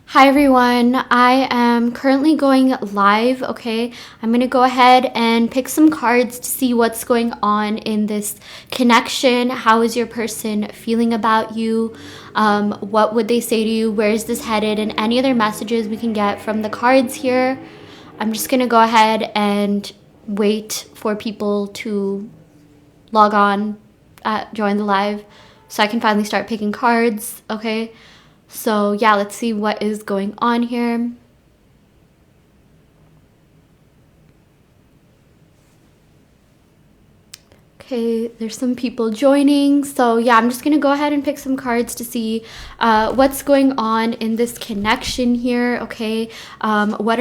Hi everyone, I am currently going live, okay? I'm gonna go ahead and pick some cards to see what's going on in this connection. How is your person feeling about you? What would they say to you? Where is this headed? And any other messages we can get from the cards here. I'm just gonna go ahead and wait for people to log on, join the live, so I can finally start picking cards, okay? So yeah, let's see what is going on here. Okay, there's some people joining. So yeah, I'm just gonna go ahead and pick some cards to see what's going on in this connection here. Okay, what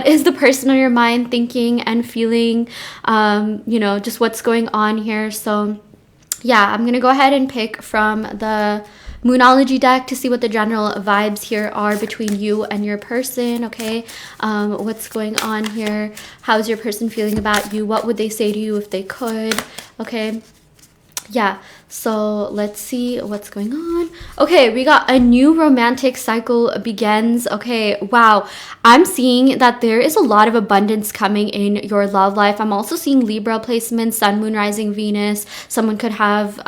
is the person on your mind thinking and feeling? Just what's going on here. So yeah, I'm gonna go ahead and pick from the Moonology deck to see what the general vibes here are between you and your person. Okay, what's going on here? How's your person feeling about you? What would they say to you if they could? Okay, yeah, so let's see what's going on. Okay, we got a new romantic cycle begins. Okay, wow, I'm seeing that there is a lot of abundance coming in your love life. I'm also seeing Libra placements, Sun, Moon, Rising, Venus. Someone could have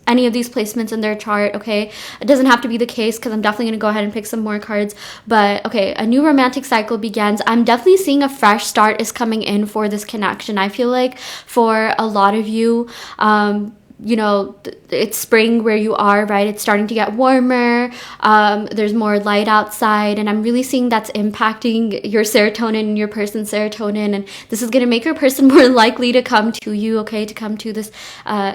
any of these placements in their chart. Okay, it doesn't have to be the case because I'm definitely going to go ahead and pick some more cards. But okay, a new romantic cycle begins. I'm definitely seeing a fresh start is coming in for this connection. I feel like for a lot of you, it's spring where you are, right? It's starting to get warmer. There's more light outside, and I'm really seeing that's impacting your serotonin and your person's serotonin. And this is going to make your person more likely to come to you, okay, to come to this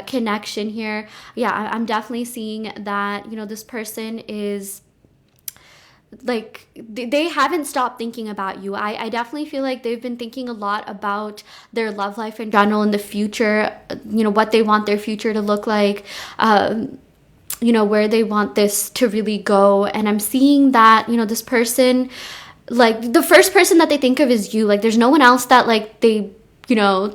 connection here. Yeah, I'm definitely seeing that, this person is like they haven't stopped thinking about you. I definitely feel like they've been thinking a lot about their love life in general in the future, what they want their future to look like, where they want this to really go. And I'm seeing that, this person, like the first person that they think of is you. Like there's no one else that like they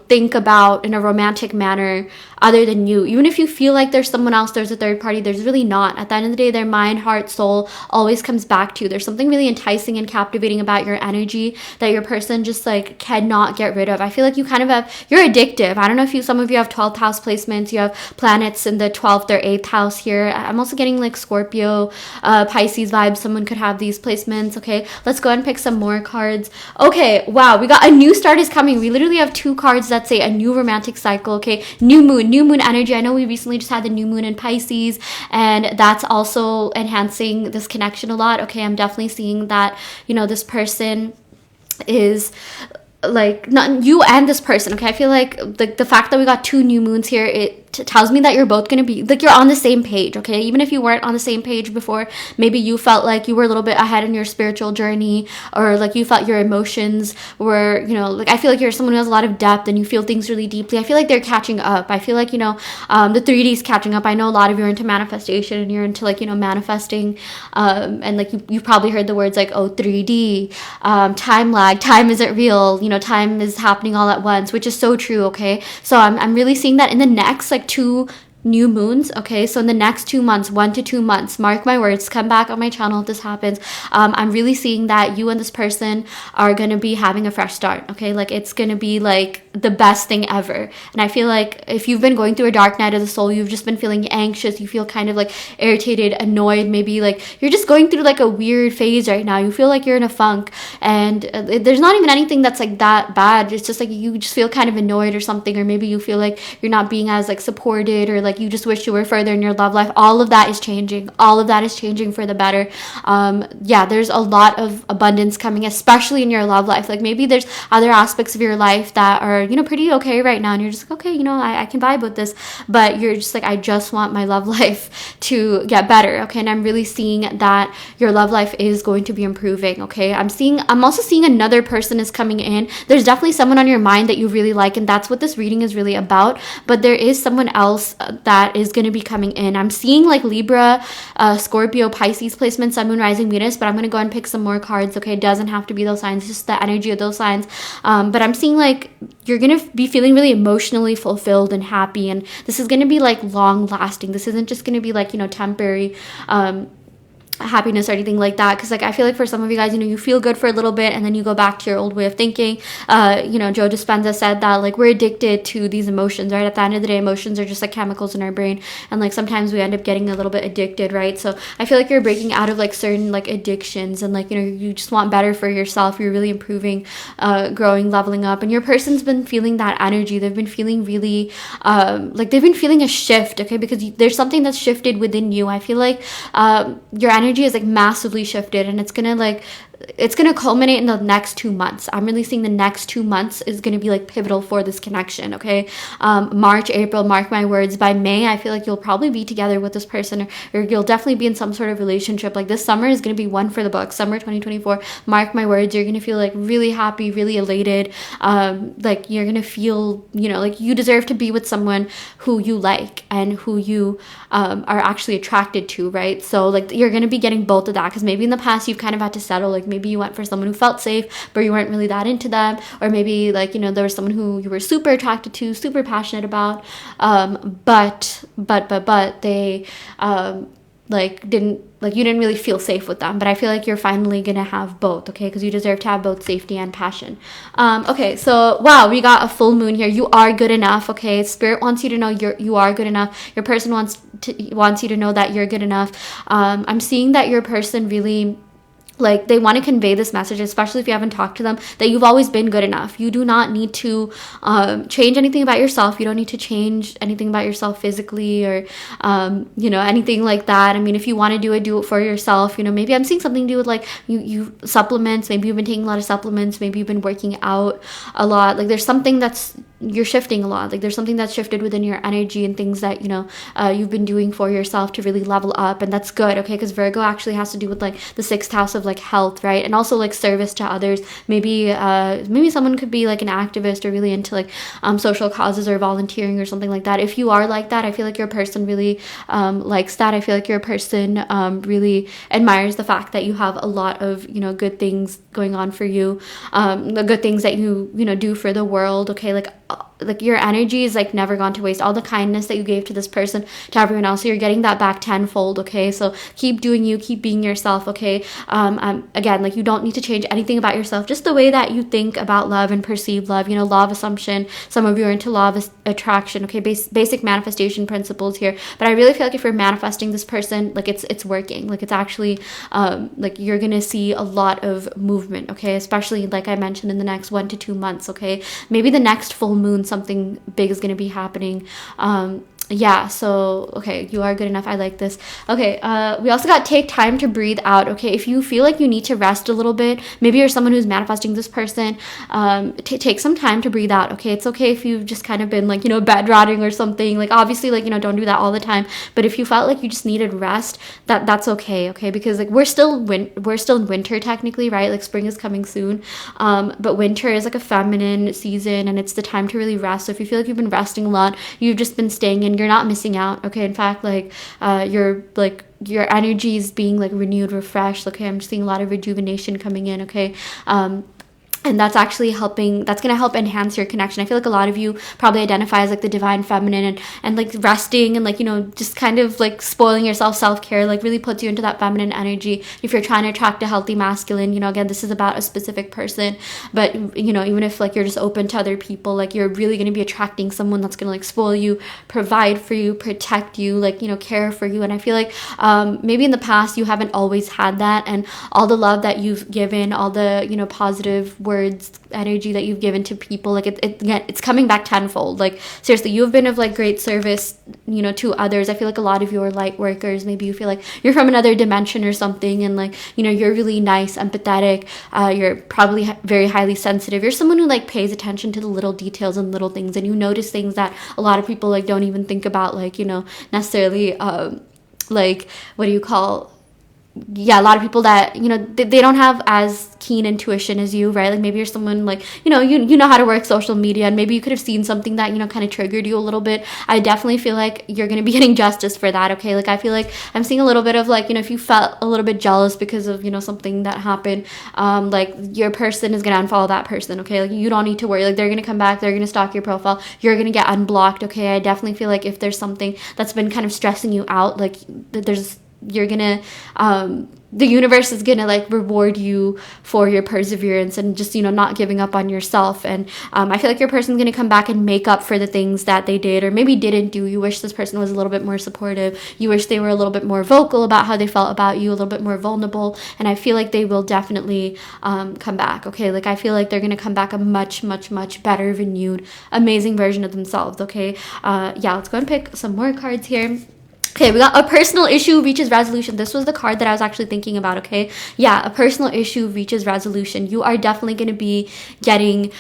think about in a romantic manner other than you. Even if you feel like there's someone else, there's a third party, there's really not. At the end of the day, their mind, heart, soul always comes back to you. There's something really enticing and captivating about your energy that your person just like cannot get rid of. I feel like you kind of you're addictive. I don't know if some of you have 12th house placements, you have planets in the 12th or 8th house here. I'm also getting like Scorpio, Pisces vibes. Someone could have these placements. Okay, let's go ahead and pick some more cards. Okay, wow, we got a new start is coming. We literally have two cards that say a new romantic cycle. Okay, new moon energy. I know we recently just had the new moon in Pisces, and that's also enhancing this connection a lot. Okay, I'm definitely seeing that, this person is like not you and this person. Okay, I feel like the fact that we got two new moons here, it tells me that you're both going to be like you're on the same page. Okay, even if you weren't on the same page before, maybe you felt like you were a little bit ahead in your spiritual journey, or like you felt your emotions were, like I feel like you're someone who has a lot of depth and you feel things really deeply. I feel like they're catching up. I feel like the 3D is catching up. I know a lot of you are into manifestation and you're into like manifesting, and like you've probably heard the words like, oh, 3D, time lag, time isn't real, time is happening all at once, which is so true. Okay, so I'm really seeing that in the next like two new moons. Okay, so in the next 2 months, 1 to 2 months, mark my words, come back on my channel if this happens. I'm really seeing that you and this person are going to be having a fresh start. Okay, like it's going to be like the best thing ever. And I feel like if you've been going through a dark night of the soul, you've just been feeling anxious, you feel kind of like irritated, annoyed, maybe like you're just going through like a weird phase right now. You feel like you're in a funk, and there's not even anything that's like that bad. It's just like you just feel kind of annoyed or something, or maybe you feel like you're not being as like supported, or like you just wish you were further in your love life. All of that is changing. All of that is changing for the better. There's a lot of abundance coming, especially in your love life. Like maybe there's other aspects of your life that are pretty okay right now, and you're just like, okay, I can vibe with this, but you're just like, I just want my love life to get better. Okay, and I'm really seeing that your love life is going to be improving. Okay, I'm also seeing another person is coming in. There's definitely someone on your mind that you really like, and that's what this reading is really about. But there is someone else that is going to be coming in. I'm seeing like Libra, Scorpio, Pisces placement, Sun, Moon, Rising, Venus, but I'm going to go and pick some more cards. Okay, it doesn't have to be those signs, it's just the energy of those signs. But I'm seeing like you're going to be feeling really emotionally fulfilled and happy, and this is going to be like long lasting. This isn't just going to be like temporary. happiness or anything like that, because like I feel like for some of you guys, you feel good for a little bit and then you go back to your old way of thinking. Joe Dispenza said that like we're addicted to these emotions, right? At the end of the day, emotions are just like chemicals in our brain, and like sometimes we end up getting a little bit addicted, right? So I feel like you're breaking out of like certain like addictions, and like you just want better for yourself. You're really improving, growing, leveling up, and your person's been feeling that energy. They've been feeling really like they've been feeling a shift, okay, because there's something that's shifted within you. I feel like your energy is like massively shifted, and it's gonna culminate in the next 2 months. I'm really seeing the next 2 months is gonna be like pivotal for this connection, okay? March, April, mark my words, by May, I feel like you'll probably be together with this person, or you'll definitely be in some sort of relationship. Like this summer is gonna be one for the books. Summer 2024, mark my words, you're gonna feel like really happy, really elated. Like you're gonna feel, like you deserve to be with someone who you like and who you are actually attracted to, right? So like you're gonna be getting both of that, because maybe in the past you've kind of had to settle. Like maybe you went for someone who felt safe but you weren't really that into them, or maybe like there was someone who you were super attracted to, super passionate about, but they like didn't, like you didn't really feel safe with them. But I feel like you're finally gonna have both, okay, because you deserve to have both safety and passion. Okay, so wow, we got a full moon here. You are good enough, okay? Spirit wants you to know you are good enough. Your person wants you to know that you're good enough. I'm seeing that your person really, like, they want to convey this message, especially if you haven't talked to them, that you've always been good enough. You do not need to change anything about yourself. You don't need to change anything about yourself physically or, anything like that. I mean, if you want to do it for yourself. Maybe I'm seeing something to do with, like, you supplements. Maybe you've been taking a lot of supplements. Maybe you've been working out a lot. Like, there's something you're shifting a lot. Like, there's something that's shifted within your energy and things that, you've been doing for yourself to really level up. And that's good, okay? Because Virgo actually has to do with, like, the 6th house of, like, health, right? And also, like, service to others. Maybe someone could be, like, an activist or really into, like, social causes or volunteering or something like that. If you are like that, I feel like your person really likes that. I feel like your person really admires the fact that you have a lot of, good things going on for you, the good things that you do for the world, okay? Like your energy is like never gone to waste. All the kindness that you gave to this person, to everyone else, so you're getting that back tenfold, okay? So keep doing you, keep being yourself, okay? Again, like, you don't need to change anything about yourself, just the way that you think about love and perceive love. Law of assumption. Some of you are into law of attraction, okay? Basic manifestation principles here. But I really feel like if you're manifesting this person, like, it's working. Like, it's actually like, you're gonna see a lot of movement, okay? Especially, like I mentioned, in the next 1 to 2 months, okay? Maybe the next full moon, something big is going to be happening. So okay, you are good enough. I like this. Okay, we also got take time to breathe out, okay? If you feel like you need to rest a little bit, maybe you're someone who's manifesting this person, take some time to breathe out, okay? It's okay if you've just kind of been, like, bed rotting or something. Like, obviously, like, don't do that all the time, but if you felt like you just needed rest, that's okay, because, like, we're still in winter technically, right? Like, spring is coming soon, but winter is like a feminine season, and it's the time to really rest. So if you feel like you've been resting a lot, you've just been staying in, you're not missing out, okay? In fact, like, your energy is being, like, renewed, refreshed, okay? I'm just seeing a lot of rejuvenation coming in, okay? And that's actually that's going to help enhance your connection. I feel like a lot of you probably identify as, like, the divine feminine, and like, resting and, like, just kind of, like, spoiling yourself, self-care, like, really puts you into that feminine energy. If you're trying to attract a healthy masculine, again, this is about a specific person, but, even if, like, you're just open to other people, like, you're really going to be attracting someone that's going to, like, spoil you, provide for you, protect you, like, care for you. And I feel like maybe in the past you haven't always had that, and all the love that you've given, all the, positive words, energy that you've given to people, like, it's coming back tenfold. Like, seriously, you've been of, like, great service, to others. I feel like a lot of you are light workers. Maybe you feel like you're from another dimension or something, and, like, you're really nice, empathetic, you're probably very highly sensitive. You're someone who, like, pays attention to the little details and little things, and you notice things that a lot of people, like, don't even think about, like, necessarily, like, what do you call, a lot of people that, they don't have as keen intuition as you, right? Like, maybe you're someone, like, you know how to work social media, and maybe you could have seen something that, kind of triggered you a little bit. I definitely feel like you're going to be getting justice for that, okay? Like, I feel like I'm seeing a little bit of, like, if you felt a little bit jealous because of, something that happened, like, your person is going to unfollow that person, okay? Like, you don't need to worry. Like, they're going to come back, they're going to stalk your profile, you're going to get unblocked, okay? I definitely feel like if there's something that's been kind of stressing you out, like, there's you're gonna the universe is gonna like reward you for your perseverance and just, you know, not giving up on yourself. And I feel like your person's gonna come back and make up for the things that they did or maybe didn't do. You wish this person was a little bit more supportive. You wish they were a little bit more vocal about how they felt about you, a little bit more vulnerable. And I feel like they will definitely come back. Okay, like I feel like they're gonna come back a much, much, much better, renewed, amazing version of themselves. Okay, yeah, let's go and pick some more cards here. Okay, we got a personal issue reaches resolution. This was the card that I was actually thinking about, okay? Yeah, a personal issue reaches resolution. You are definitely going to be getting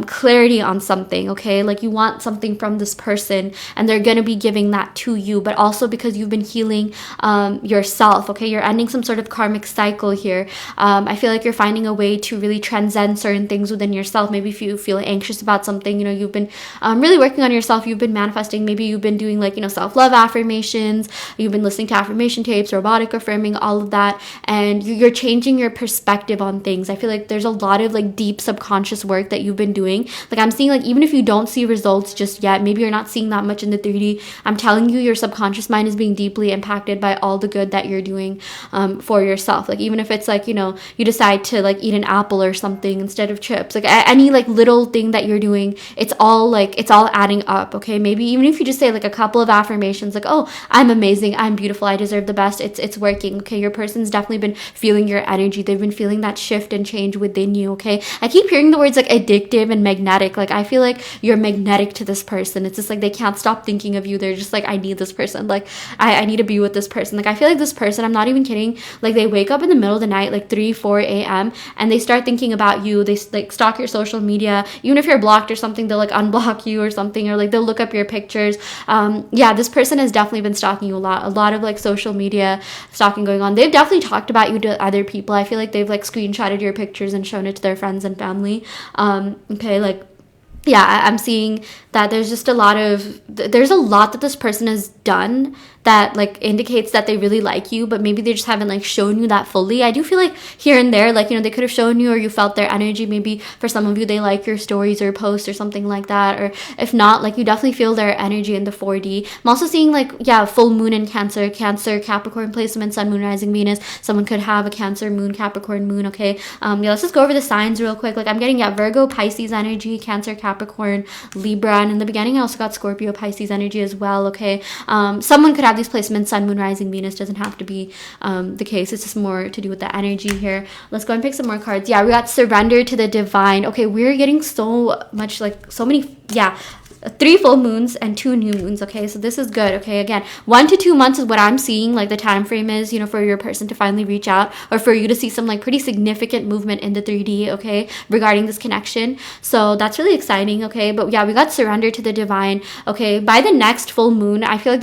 clarity on something, okay? Like you want something from this person and they're going to be giving that to you, but also because you've been healing yourself, okay? You're ending some sort of karmic cycle here. I feel like you're finding a way to really transcend certain things within yourself. Maybe if you feel anxious about something, you know, you've been really working on yourself. You've been manifesting. Maybe you've been doing like, you know, self-love affirmations. You've been listening to affirmation tapes, robotic affirming, all of that, and you're changing your perspective on things. I feel like there's a lot of like deep subconscious work that you've been doing. Like I'm seeing, like even if you don't see results just yet, maybe you're not seeing that much in the 3D, I'm telling you, your subconscious mind is being deeply impacted by all the good that you're doing for yourself. Like even if it's like, you know, you decide to like eat an apple or something instead of chips, like any like little thing that you're doing, it's all adding up. Okay, maybe even if you just say like a couple of affirmations, like, oh, I'm amazing, I'm beautiful, I deserve the best, it's working. Okay, your person's definitely been feeling your energy. They've been feeling that shift and change within you. Okay, I keep hearing the words like addictive and magnetic. Like I feel like you're magnetic to this person. It's just like they can't stop thinking of you. They're just like, I need this person, like I need to be with this person. Like I feel like this person, I'm not even kidding, like they wake up in the middle of the night, like 3-4 a.m. and they start thinking about you. They like stalk your social media. Even if you're blocked or something, they'll like unblock you or something, or like they'll look up your pictures. Yeah, this person has definitely been stalking you a lot of like social media stalking going on. They've definitely talked about you to other people. I feel like they've like screenshotted your pictures and shown it to their friends and family. Okay, like yeah, I'm seeing that there's just there's a lot that this person has done that like indicates that they really like you, but maybe they just haven't like shown you that fully. I do feel like here and there, like, you know, they could have shown you or you felt their energy. Maybe for some of you, they like your stories or posts or something like that. Or if not, like you definitely feel their energy in the 4D. I'm also seeing like, yeah, full moon in Cancer, Capricorn placement, Sun, Moon, Rising, Venus. Someone could have a Cancer moon, Capricorn moon, okay? Yeah, let's just go over the signs real quick. Like I'm getting, yeah, Virgo, Pisces energy, Cancer, Capricorn, Libra, and in the beginning I also got Scorpio, Pisces energy as well, okay? Someone could have these placements, Sun, Moon, Rising, Venus. Doesn't have to be the case. It's just more to do with the energy here. Let's go and pick some more cards. Yeah, we got Surrender to the Divine. Okay, we're getting so much, like so many, yeah, 3 full moons and 2 new moons. Okay, so this is good. Okay, again, 1 to 2 months is what I'm seeing, like the time frame is, you know, for your person to finally reach out or for you to see some like pretty significant movement in the 3D, okay, regarding this connection. So that's really exciting. Okay, but yeah, we got Surrender to the Divine. Okay, by the next full moon, I feel like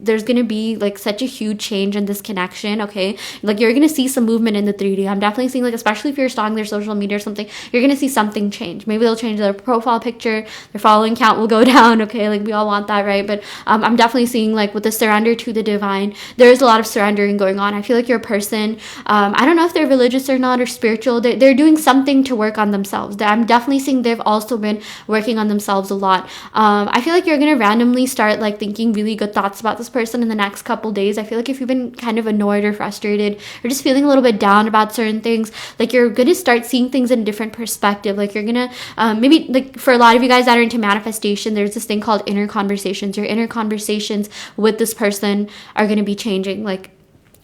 there's gonna be like such a huge change in this connection. Okay, like you're gonna see some movement in the 3D. I'm definitely seeing, like, especially if you're stalking their social media or something, you're gonna see something change. Maybe they'll change their profile picture, their following count will go down. Okay, like we all want that, right? But I'm definitely seeing, like, with the Surrender to the Divine, there's a lot of surrendering going on. I feel like your person, I don't know if they're religious or not or spiritual, they're doing something to work on themselves. I'm definitely seeing they've also been working on themselves a lot. I feel like you're gonna randomly start like thinking really good thoughts about this person in the next couple days. I feel like if you've been kind of annoyed or frustrated or just feeling a little bit down about certain things, like you're gonna start seeing things in a different perspective. Like you're gonna maybe, like, for a lot of you guys that are into manifestation, there's this thing called inner conversations. Your inner conversations with this person are gonna be changing, like,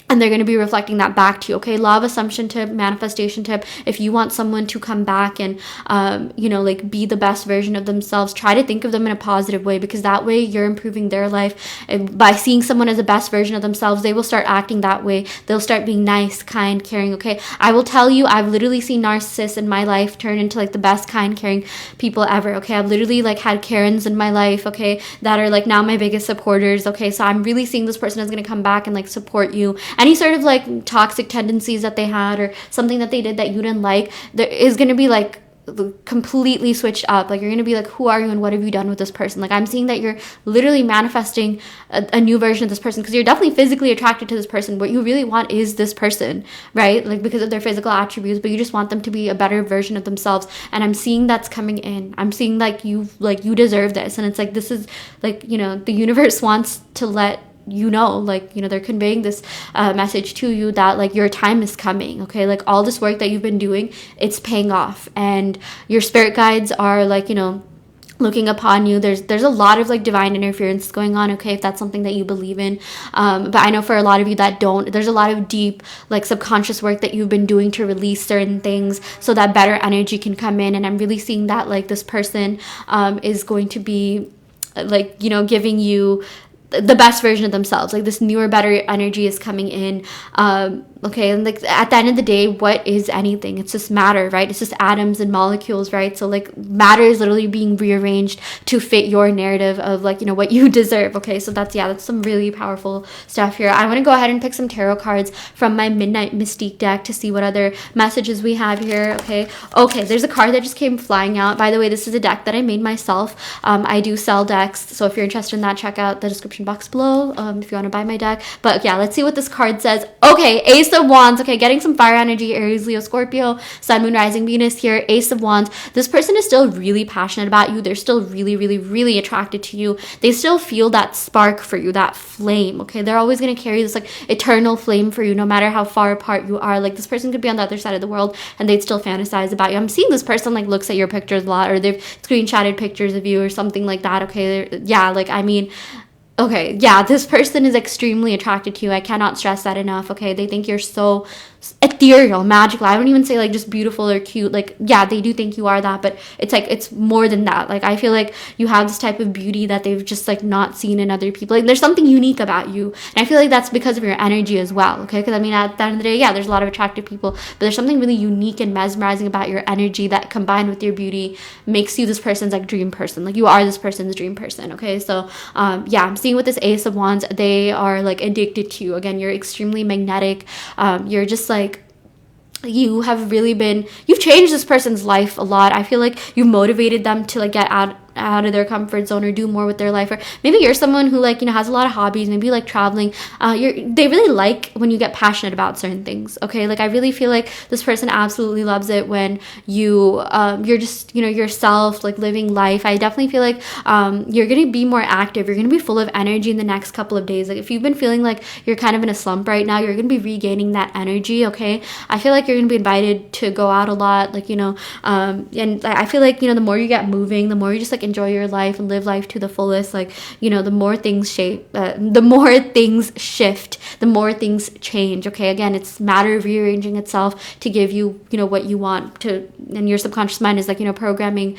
and they're going to be reflecting that back to you. Okay, law of assumption tip, manifestation tip. If you want someone to come back and, you know, like be the best version of themselves, try to think of them in a positive way, because that way you're improving their life. And by seeing someone as the best version of themselves, they will start acting that way. They'll start being nice, kind, caring. Okay, I will tell you, I've literally seen narcissists in my life turn into like the best, kind, caring people ever. Okay, I've literally like had Karens in my life, okay, that are like now my biggest supporters. Okay, so I'm really seeing this person is going to come back and like support you. Any sort of like toxic tendencies that they had or something that they did that you didn't like, there is going to be like completely switched up. Like you're going to be like, who are you and what have you done with this person? Like I'm seeing that you're literally manifesting a new version of this person, because you're definitely physically attracted to this person. What you really want is this person, right? Like because of their physical attributes, but you just want them to be a better version of themselves. And I'm seeing that's coming in. I'm seeing like you deserve this. And it's like, this is like, you know, the universe wants to let like, they're conveying this message to you that like your time is coming, okay? Like all this work that you've been doing, it's paying off, and your spirit guides are like, looking upon you. There's a lot of like divine interference going on, okay, if that's something that you believe in. But I know for a lot of you that don't, there's a lot of deep like subconscious work that you've been doing to release certain things so that better energy can come in. And I'm really seeing that like this person is going to be like, giving you the best version of themselves. Like this newer, better energy is coming in. Okay, and like at the end of the day, what is anything? It's just matter, right? It's just atoms and molecules, right? So like matter is literally being rearranged to fit your narrative of like, what you deserve. Okay, so that's some really powerful stuff here. I want to go ahead and pick some tarot cards from my Midnight Mystique deck to see what other messages we have here. Okay, there's a card that just came flying out. By the way, this is a deck that I made myself. I do sell decks, so if you're interested in that, check out the description box below if you want to buy my deck. But yeah, let's see what this card says. Okay, Ace of Wands. Okay, getting some fire energy, Aries, Leo, Scorpio, Sun, Moon, Rising, Venus here. Ace of Wands. This person is still really passionate about you. They're still really, really, really attracted to you. They still feel that spark for you, that flame. Okay, they're always going to carry this like eternal flame for you, no matter how far apart you are. Like this person could be on the other side of the world and they'd still fantasize about you. I'm seeing this person like looks at your pictures a lot, or they've screenshotted pictures of you or something like that. Okay, yeah, like I mean, okay, yeah, this person is extremely attracted to you. I cannot stress that enough, okay? They think you're so ethereal, magical. I don't even say like just beautiful or cute. Like, yeah, they do think you are that, but it's like it's more than that. Like I feel like you have this type of beauty that they've just like not seen in other people. Like there's something unique about you, and I feel like that's because of your energy as well, okay? Because I mean, at the end of the day, yeah, there's a lot of attractive people, but there's something really unique and mesmerizing about your energy that combined with your beauty makes you this person's like dream person. Like you are this person's dream person, okay? So yeah, I'm seeing with this Ace of Wands, they are like addicted to you. Again, you're extremely magnetic. You're just like, you've changed this person's life a lot. I feel like you motivated them to like get out of their comfort zone or do more with their life. Or maybe you're someone who like, has a lot of hobbies, maybe you like traveling. They really like when you get passionate about certain things, okay? Like I really feel like this person absolutely loves it when you're just, yourself, like living life. I definitely feel like you're gonna be more active. You're gonna be full of energy in the next couple of days. Like if you've been feeling like you're kind of in a slump right now, you're gonna be regaining that energy, okay? I feel like you're gonna be invited to go out a lot, like, and I feel like, the more you get moving, the more you just like enjoy your life and live life to the fullest. Like, the more things shift, the more things change, okay? Again, it's matter of rearranging itself to give you, what you want to, and your subconscious mind is like, programming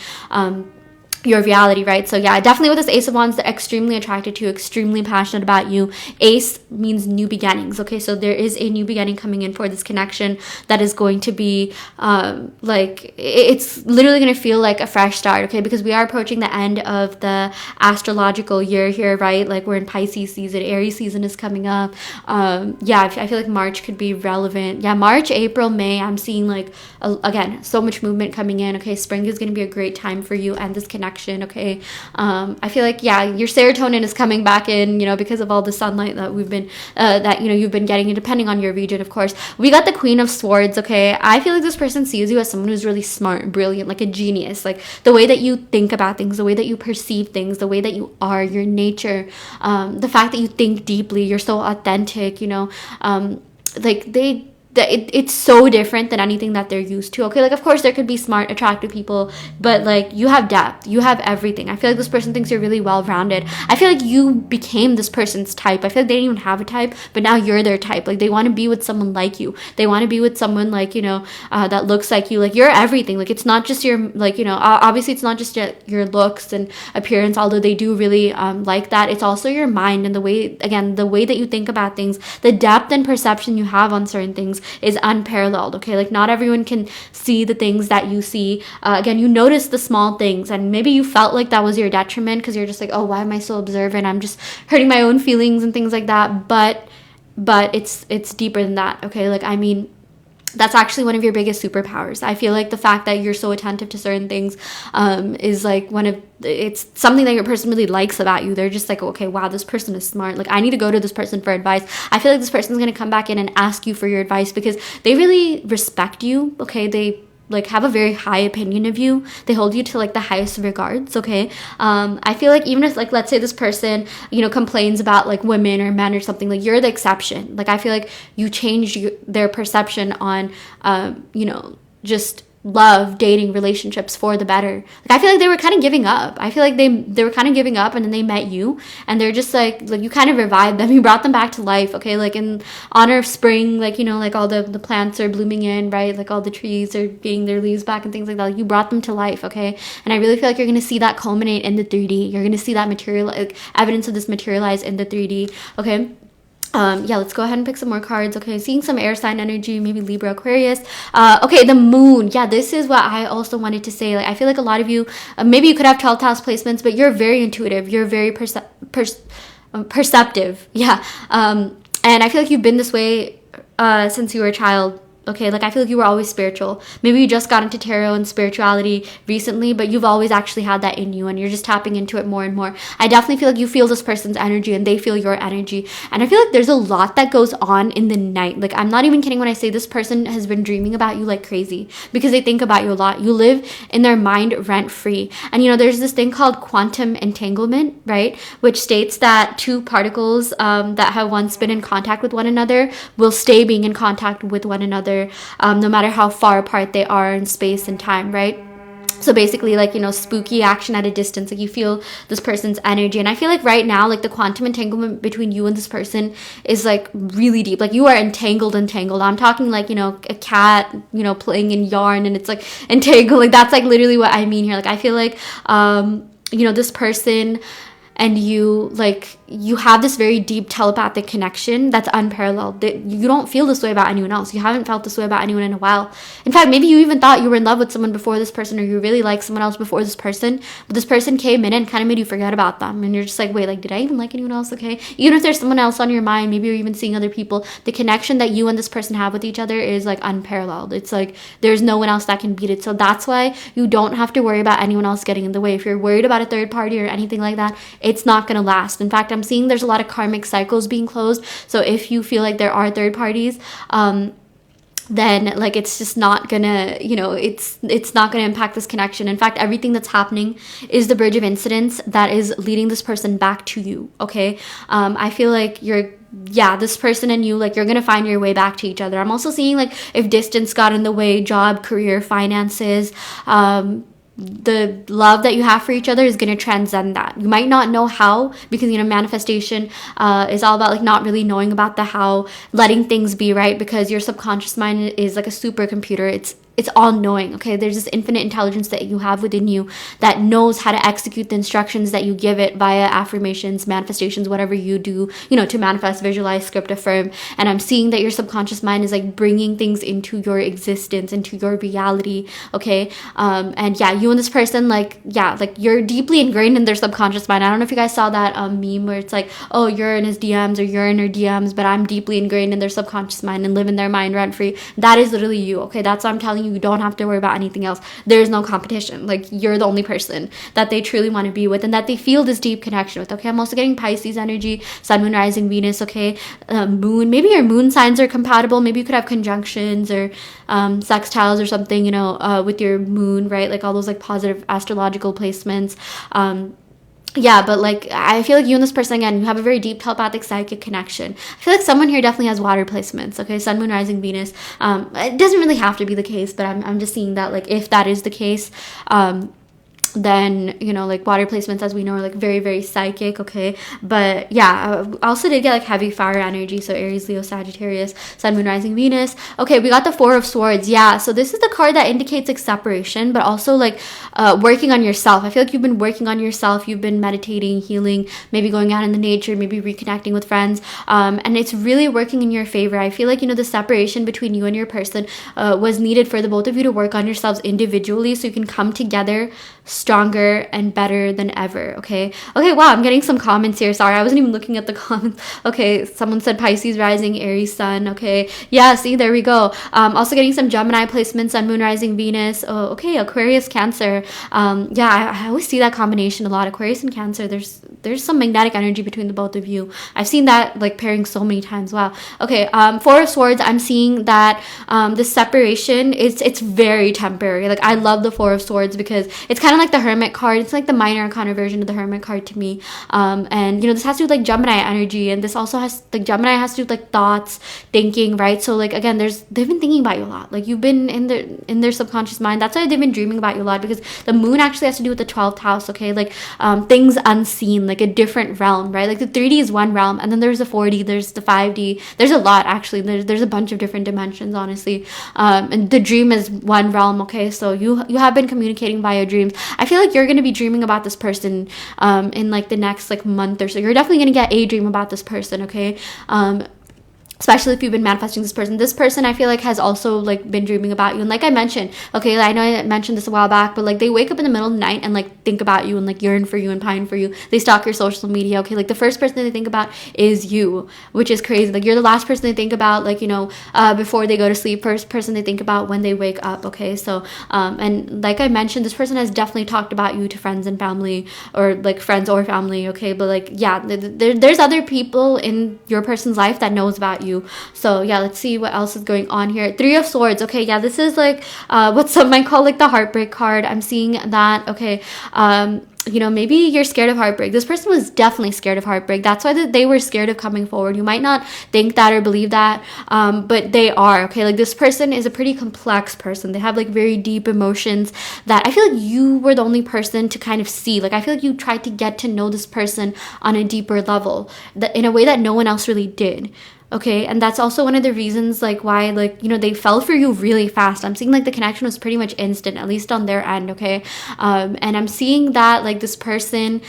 your reality, right? So yeah, definitely with this Ace of Wands, they're extremely attracted to you, extremely passionate about you. Ace means new beginnings, okay? So there is a new beginning coming in for this connection that is going to be like, it's literally going to feel like a fresh start, okay? Because we are approaching the end of the astrological year here, right? Like we're in Pisces season, Aries season is coming up. Yeah, I feel like March could be relevant. Yeah, March, April, May, I'm seeing like, again, so much movement coming in, okay? Spring is going to be a great time for you and this connection. Okay, I feel like, yeah, your serotonin is coming back in, because of all the sunlight that we've been you've been getting, depending on your region, of course. We got the Queen of Swords, okay? I feel like this person sees you as someone who's really smart, brilliant, like a genius. Like the way that you think about things, the way that you perceive things, the way that you are, your nature, the fact that you think deeply, you're so authentic, like it's so different than anything that they're used to, okay? Like of course there could be smart, attractive people, but like you have depth, you have everything. I feel like this person thinks you're really well-rounded. I feel like you became this person's type. I feel like they didn't even have a type, but now you're their type. Like they want to be with someone like you. They want to be with someone like, that looks like you. Like you're everything. Like it's not just your, like, obviously it's not just your looks and appearance, although they do really like that. It's also your mind and the way that you think about things, the depth and perception you have on certain things is unparalleled, okay? Like not everyone can see the things that you see. Again, you notice the small things, and maybe you felt like that was your detriment because you're just like, oh, why am I so observant? I'm just hurting my own feelings and things like that. But it's deeper than that, okay? Like I mean, that's actually one of your biggest superpowers. I feel like the fact that you're so attentive to certain things is like it's something that your person really likes about you. They're just like, okay, wow, this person is smart. Like I need to go to this person for advice. I feel like this person's going to come back in and ask you for your advice because they really respect you, okay? like have a very high opinion of you. They hold you to like the highest regards. Okay. I feel like even if like, let's say this person, you know, complains about like women or men or something, like you're the exception. Like I feel like you changed their perception on, you know, just love, dating, relationships for the better. Like I feel like they were kind of giving up. I feel like they were kind of giving up, and then they met you, and they're just like you kind of revived them. You brought them back to life. Okay, like in honor of spring, like, you know, like all the plants are blooming in, right? Like all the trees are getting their leaves back and things like that. Like you brought them to life. Okay, and I really feel like you're gonna see that culminate in the 3D. You're gonna see that material, like evidence of this materialize in the 3D. Okay. Yeah, let's go ahead and pick some more cards. Okay, seeing some air sign energy, maybe Libra, Aquarius. Okay, the moon. Yeah, this is what I also wanted to say. Like, I feel like a lot of you, maybe you could have 12th house placements, but you're very intuitive. You're very perceptive. Yeah. And I feel like you've been this way since you were a child. Okay, like I feel like you were always spiritual. Maybe you just got into tarot and spirituality recently, but you've always actually had that in you, and you're just tapping into it more and more. I definitely feel like you feel this person's energy and they feel your energy. And I feel like there's a lot that goes on in the night. Like I'm not even kidding when I say this person has been dreaming about you like crazy, because they think about you a lot. You live in their mind rent free. And you know, there's this thing called quantum entanglement, right? Which states that two particles that have once been in contact with one another will stay being in contact with one another, no matter how far apart they are in space and time, right? So basically, like, you know, spooky action at a distance. Like you feel this person's energy. And I feel like right now, like the quantum entanglement between you and this person is like really deep. Like you are entangled. I'm talking like, you know, a cat, you know, playing in yarn and it's like entangled. Like that's like literally what I mean here. Like I feel like, you know, this person and you, like, you have this very deep telepathic connection that's unparalleled. You don't feel this way about anyone else. You haven't felt this way about anyone in a while. In fact, maybe you even thought you were in love with someone before this person, or you really liked someone else before this person, but this person came in and kind of made you forget about them, and you're just like, wait, like, did I even like anyone else? Okay, even if there's someone else on your mind, maybe you're even seeing other people, the connection that you and this person have with each other is like unparalleled. It's like there's no one else that can beat it. So that's why you don't have to worry about anyone else getting in the way. If you're worried about a third party or anything like that, it's not going to last. In fact, I'm seeing there's a lot of karmic cycles being closed. So if you feel like there are third parties, then like it's just not gonna, you know, it's not gonna impact this connection. In fact, everything that's happening is the bridge of incidents that is leading this person back to you. Okay, I feel like this person and you, like, you're gonna find your way back to each other. I'm also seeing, like, if distance got in the way, job, career, finances, the love that you have for each other is going to transcend that. You might not know how, because, you know, manifestation is all about like not really knowing about the how, letting things be, right? Because your subconscious mind is like a supercomputer. It's all knowing. Okay, there's this infinite intelligence that you have within you that knows how to execute the instructions that you give it via affirmations, manifestations, whatever you do, you know, to manifest, visualize, script, affirm. And I'm seeing that your subconscious mind is like bringing things into your existence, into your reality. Okay, and yeah, you and this person, like, yeah, like you're deeply ingrained in their subconscious mind. I don't know if you guys saw that meme where it's like, oh, you're in his DMs or you're in her DMs, but I'm deeply ingrained in their subconscious mind and live in their mind rent free. That is literally you. Okay, that's what I'm telling you. You don't have to worry about anything else. There's no competition. Like, you're the only person that they truly want to be with and that they feel this deep connection with. Okay, I'm also getting Pisces energy, Sun, Moon, Rising, Venus. Okay, Moon. Maybe your moon signs are compatible. Maybe you could have conjunctions or sextiles or something, you know, with your moon, right? Like all those like positive astrological placements. Yeah, but like I feel like you and this person, again, you have a very deep telepathic psychic connection. I feel like someone here definitely has water placements. Okay, Sun, Moon, Rising, Venus. It doesn't really have to be the case, but I'm just seeing that, like, if that is the case, then, you know, like water placements, as we know, are like very, very psychic. Okay, but yeah, I also did get like heavy fire energy, so Aries, Leo, Sagittarius, Sun, Moon, Rising, Venus. Okay, we got the Four of Swords. Yeah, so this is the card that indicates like separation, but also like working on yourself. I feel like you've been working on yourself. You've been meditating, healing, maybe going out in the nature, maybe reconnecting with friends, and it's really working in your favor. I feel like, you know, the separation between you and your person was needed for the both of you to work on yourselves individually, so you can come together stronger and better than ever. Okay, wow, I'm getting some comments here. Sorry, I wasn't even looking at the comments. Okay, someone said Pisces rising, Aries sun. Okay, yeah, see, there we go. Also getting some Gemini placements, sun, moon, rising, Venus. Oh, okay, Aquarius, Cancer. Yeah, I always see that combination a lot. Aquarius and Cancer. There's some magnetic energy between the both of you. I've seen that like pairing so many times. Wow. Okay, Four of Swords. I'm seeing that this separation it's very temporary. Like I love the Four of Swords because it's kind of like the Hermit card. It's like the minor arcana version of the Hermit card to me. And this has to do with like Gemini energy, and this also has like Gemini has to do with like thoughts, thinking, right? So like again, they've been thinking about you a lot. Like you've been in their subconscious mind. That's why they've been dreaming about you a lot, because the moon actually has to do with the 12th house. Okay, like things unseen, like a different realm, right? Like the 3D is one realm, and then there's the 4D, there's the 5D. There's a lot actually. There's a bunch of different dimensions, honestly. And the dream is one realm. Okay, so you have been communicating via dreams. I feel like you're going to be dreaming about this person in like the next like month or so. You're definitely going to get a dream about this person. Okay, especially if you've been manifesting this person. This person, I feel like, has also like been dreaming about you. And like I mentioned, okay, I know I mentioned this a while back, but like they wake up in the middle of the night and like think about you and like yearn for you and pine for you. They stalk your social media. Okay, like the first person they think about is you, which is crazy. Like you're the last person they think about, like, before they go to sleep. First person they think about when they wake up. Okay, so and like I mentioned, this person has definitely talked about you to friends and family, or like friends or family. Okay, but like yeah, there's other people in your person's life that knows about you. So yeah, let's see what else is going on here. Three of Swords. Okay, yeah, this is like what some might call like the heartbreak card. I'm seeing that. Okay, maybe you're scared of heartbreak. This person was definitely scared of heartbreak. That's why they were scared of coming forward. You might not think that or believe that, but they are. Okay, like this person is a pretty complex person. They have like very deep emotions that I feel like you were the only person to kind of see. Like I feel like you tried to get to know this person on a deeper level, that in a way that no one else really did. Okay, and that's also one of the reasons like why they fell for you really fast. I'm seeing like the connection was pretty much instant, at least on their end. Okay, and I'm seeing that like this person,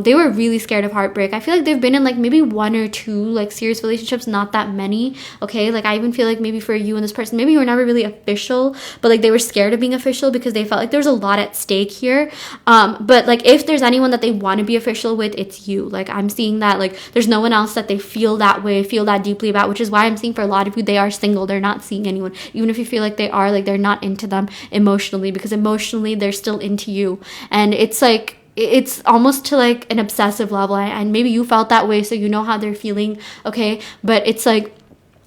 they were really scared of heartbreak. I feel like they've been in like maybe one or two like serious relationships, not that many. Okay, like I even feel like maybe for you and this person, maybe you were never really official, but like they were scared of being official because they felt like there was a lot at stake here. But like if there's anyone that they want to be official with, it's you. Like I'm seeing that like there's no one else that they feel that way, feel that deeply about, which is why I'm seeing for a lot of you, they are single. They're not seeing anyone. Even if you feel like they are, like they're not into them emotionally, because emotionally they're still into you. And it's like, it's almost to like an obsessive level, and maybe you felt that way, so you know how they're feeling. Okay, but it's like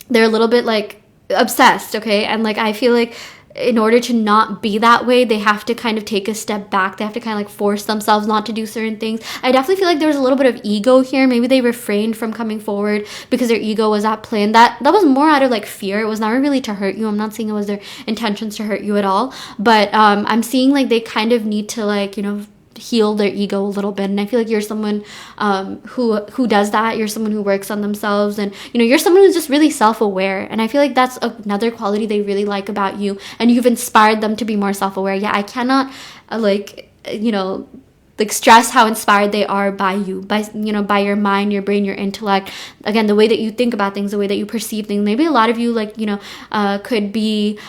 they're a little bit like obsessed. Okay, and like I feel like in order to not be that way, they have to kind of take a step back. They have to kind of like force themselves not to do certain things. I definitely feel like there was a little bit of ego here. Maybe they refrained from coming forward because their ego was at play, and that was more out of like fear. It was never really to hurt you. I'm not saying it was their intentions to hurt you at all, but I'm seeing like they kind of need to like heal their ego a little bit. And I feel like you're someone who does that. You're someone who works on themselves, and you're someone who's just really self-aware. And I feel like that's another quality they really like about you, and you've inspired them to be more self-aware. Yeah, I cannot stress how inspired they are by you, by your mind, your brain, your intellect. Again, the way that you think about things, the way that you perceive things. Maybe a lot of you could be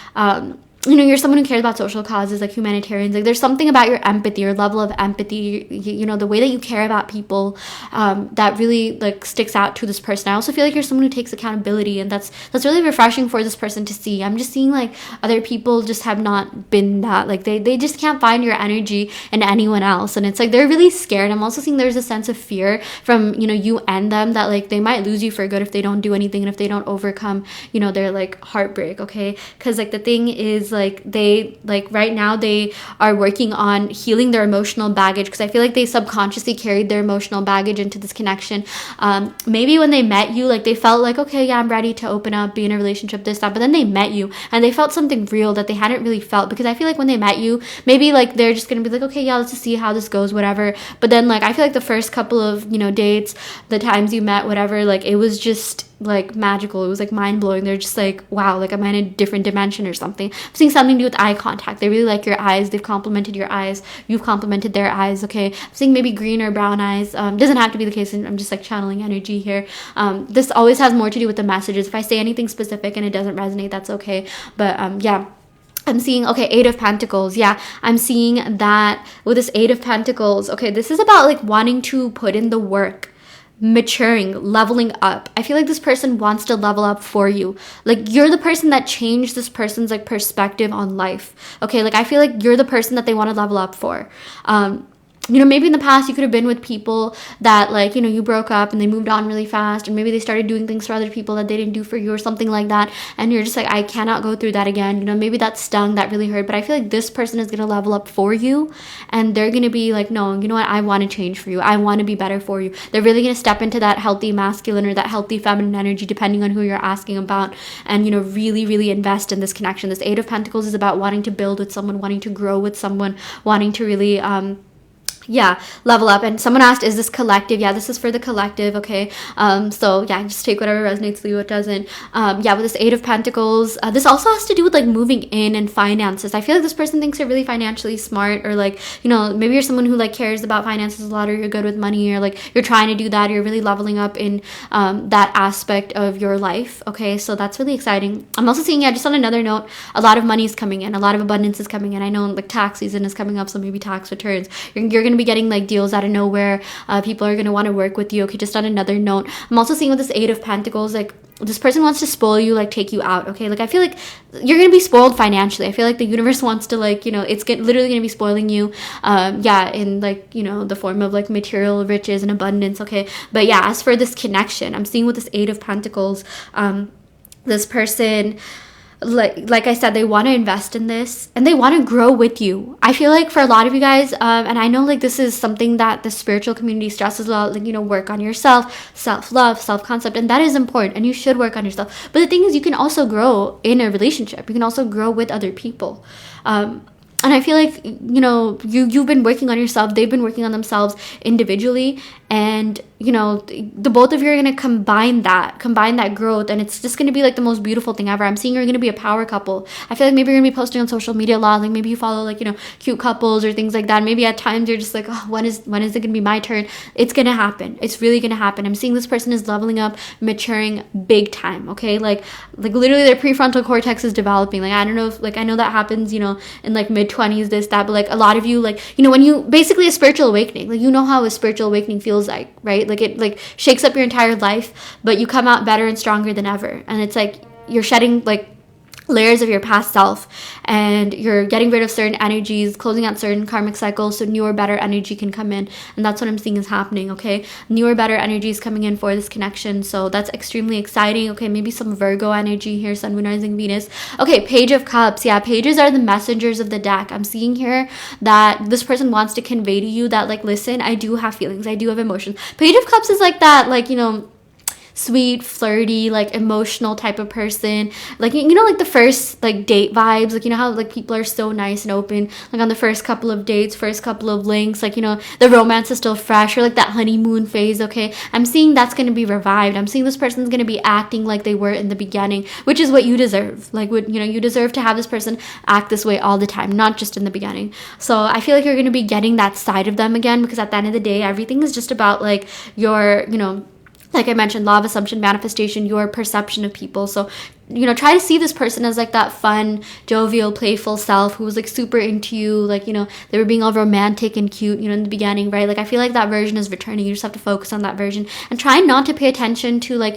you're someone who cares about social causes, like humanitarians. Like there's something about your empathy, your level of empathy, the way that you care about people, that really like sticks out to this person. I also feel like you're someone who takes accountability, and that's really refreshing for this person to see. I'm just seeing like other people just have not been that. Like they just can't find your energy in anyone else, and it's like they're really scared. I'm also seeing there's a sense of fear from you and them, that like they might lose you for good if they don't do anything, and if they don't overcome their like heartbreak. Okay, because like the thing is, like they like right now they are working on healing their emotional baggage, because I feel like they subconsciously carried their emotional baggage into this connection. Maybe when they met you, like they felt like, okay, yeah, I'm ready to open up, be in a relationship, this, that, but then they met you and they felt something real that they hadn't really felt, because I feel like when they met you, maybe like they're just gonna be like, okay, yeah, let's just see how this goes, whatever. But then like I feel like the first couple of dates, the times you met, whatever, like it was just like magical. It was like mind-blowing. They're just like, wow, like I'm in a different dimension or something. I'm seeing something to do with eye contact. They really like your eyes. They've complimented your eyes. You've complimented their eyes. Okay, I'm seeing maybe green or brown eyes. Doesn't have to be the case. I'm just like channeling energy here. This always has more to do with the messages. If I say anything specific and it doesn't resonate, that's okay. But yeah, I'm seeing, okay, Eight of Pentacles. Yeah, I'm seeing that with this Eight of Pentacles. Okay, this is about like wanting to put in the work, maturing, leveling up. I feel like this person wants to level up for you. Like you're the person that changed this person's like perspective on life. Okay, like I feel like you're the person that they want to level up for. Maybe in the past you could have been with people that like, you broke up and they moved on really fast, or maybe they started doing things for other people that they didn't do for you or something like that. And you're just like, I cannot go through that again. Maybe that stung, that really hurt. But I feel like this person is going to level up for you, and they're going to be like, no, you know what? I want to change for you. I want to be better for you. They're really going to step into that healthy masculine or that healthy feminine energy, depending on who you're asking about, and, really, really invest in this connection. This Eight of Pentacles is about wanting to build with someone, wanting to grow with someone, wanting to really, level up. And someone asked, is this collective? Yeah, this is for the collective. Okay, so yeah, just take whatever resonates, leave what doesn't. With this Eight of Pentacles, this also has to do with like moving in and finances. I feel like this person thinks you're really financially smart, or like, maybe you're someone who like cares about finances a lot, or you're good with money, or like you're trying to do that, you're really leveling up in that aspect of your life. Okay, so that's really exciting. I'm also seeing, just on another note, a lot of money is coming in, a lot of abundance is coming in. I know like tax season is coming up, so maybe tax returns, you're going to be getting like deals out of nowhere. People are going to want to work with you. Okay, just on another note, I'm also seeing with this Eight of Pentacles, like this person wants to spoil you, like take you out. Okay, like I feel like you're going to be spoiled financially. I feel like the universe wants to like, literally going to be spoiling you, in like, the form of like material riches and abundance. Okay, but yeah, as for this connection, I'm seeing with this Eight of Pentacles, this person, like I said, they want to invest in this and they want to grow with you. I feel like for a lot of you guys, and I know like this is something that the spiritual community stresses a lot, like, work on yourself, self-love, self-concept, and that is important, and you should work on yourself. But the thing is, you can also grow in a relationship. You can also grow with other people. And I feel like, you've been working on yourself. They've been working on themselves individually. And, the both of you are going to combine that growth. And it's just going to be like the most beautiful thing ever. I'm seeing you're going to be a power couple. I feel like maybe you're going to be posting on social media a lot. Like maybe you follow like, cute couples or things like that. Maybe at times you're just like, oh, when is it going to be my turn? It's going to happen. It's really going to happen. I'm seeing this person is leveling up, maturing big time. Okay. Like literally their prefrontal cortex is developing. Like, I don't know if like, I know that happens, in like mid-20s, this, that, but like a lot of you, like, when you basically a spiritual awakening, like, how a spiritual awakening feels like, right? Like it like shakes up your entire life, but you come out better and stronger than ever. And it's like you're shedding like layers of your past self, and you're getting rid of certain energies, closing out certain karmic cycles, so newer, better energy can come in. And that's what I'm seeing is happening. Okay, newer, better energy is coming in for this connection, so that's extremely exciting. Okay, maybe some Virgo energy here, Sun, Moon, Rising, Venus. Okay, Page of Cups. Yeah, pages are the messengers of the deck. I'm seeing here that this person wants to convey to you that, like, listen, I do have feelings, I do have emotions. Page of Cups is like that, like, sweet, flirty, like emotional type of person, like, like the first like date vibes, like, how like people are so nice and open, like on the first couple of dates, first couple of links, like, the romance is still fresh, or like that honeymoon phase. Okay, I'm seeing that's going to be revived. I'm seeing this person's going to be acting like they were in the beginning, which is what you deserve. Like, what, you deserve to have this person act this way all the time, not just in the beginning. So I feel like you're going to be getting that side of them again, because at the end of the day, everything is just about like your, like I mentioned, law of assumption, manifestation, your perception of people. So, try to see this person as like that fun, jovial, playful self who was like super into you. Like, they were being all romantic and cute, in the beginning, right? Like, I feel like that version is returning. You just have to focus on that version and try not to pay attention to like,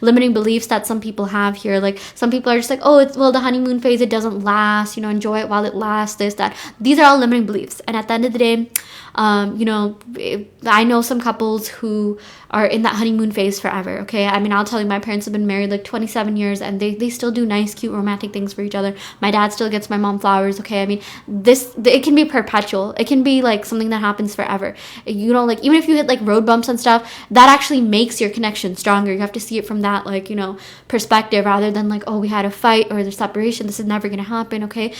limiting beliefs that some people have here. Like, some people are just like, oh, it's, well, the honeymoon phase, it doesn't last, enjoy it while it lasts, this, that. These are all limiting beliefs. And at the end of the day, I know some couples who are in that honeymoon phase forever. Okay, I mean, I'll tell you, my parents have been married like 27 years, and they still do nice, cute, romantic things for each other. My dad still gets my mom flowers. Okay, I mean, it can be perpetual. It can be like something that happens forever. Like, even if you hit like road bumps and stuff, that actually makes your connection stronger. You have to see it from that like, perspective, rather than like, oh, we had a fight or there's separation, this is never gonna happen. Okay,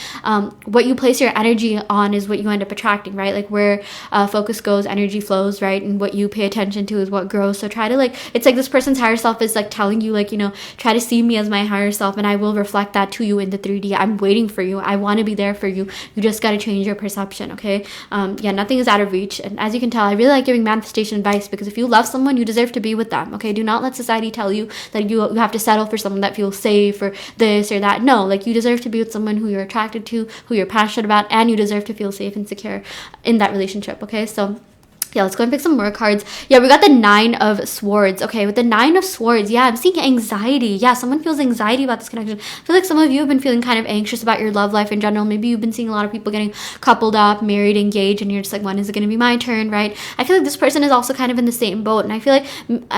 what you place your energy on is what you end up attracting, right? Like, where focus goes, energy flows, right? And what you pay attention to is what grows. So try to like, it's like this person's higher self is like telling you like, try to see me as my higher higher self, and I will reflect that to you in the 3D. I'm waiting for you. I want to be there for you. You just got to change your perception, okay? Yeah, nothing is out of reach. And as you can tell, I really like giving manifestation advice, because if you love someone, you deserve to be with them, okay? Do not let society tell you that you have to settle for someone that feels safe or this or that. No, like, you deserve to be with someone who you're attracted to, who you're passionate about, and you deserve to feel safe and secure in that relationship, okay? So yeah, let's go and pick some more cards. Yeah, we got the 9 of Swords. Okay, with the 9 of Swords, yeah, I'm seeing anxiety. Yeah, someone feels anxiety about this connection. I feel like some of you have been feeling kind of anxious about your love life in general. Maybe you've been seeing a lot of people getting coupled up, married, engaged, and you're just like, when is it going to be my turn, right? I feel like this person is also kind of in the same boat, and I feel like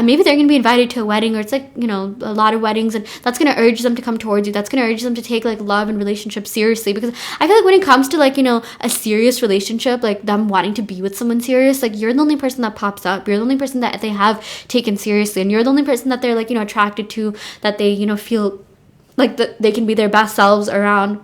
maybe they're going to be invited to a wedding, or it's like, you know, a lot of weddings, and that's going to urge them to come towards you. That's going to urge them to take like love and relationships seriously, because I feel like when it comes to like, you know, a serious relationship, like them wanting to be with someone serious, like, you're the only person that pops up. You're the only person that they have taken seriously, and you're the only person that they're like, you know, attracted to, that they, you know, feel like that they can be their best selves around.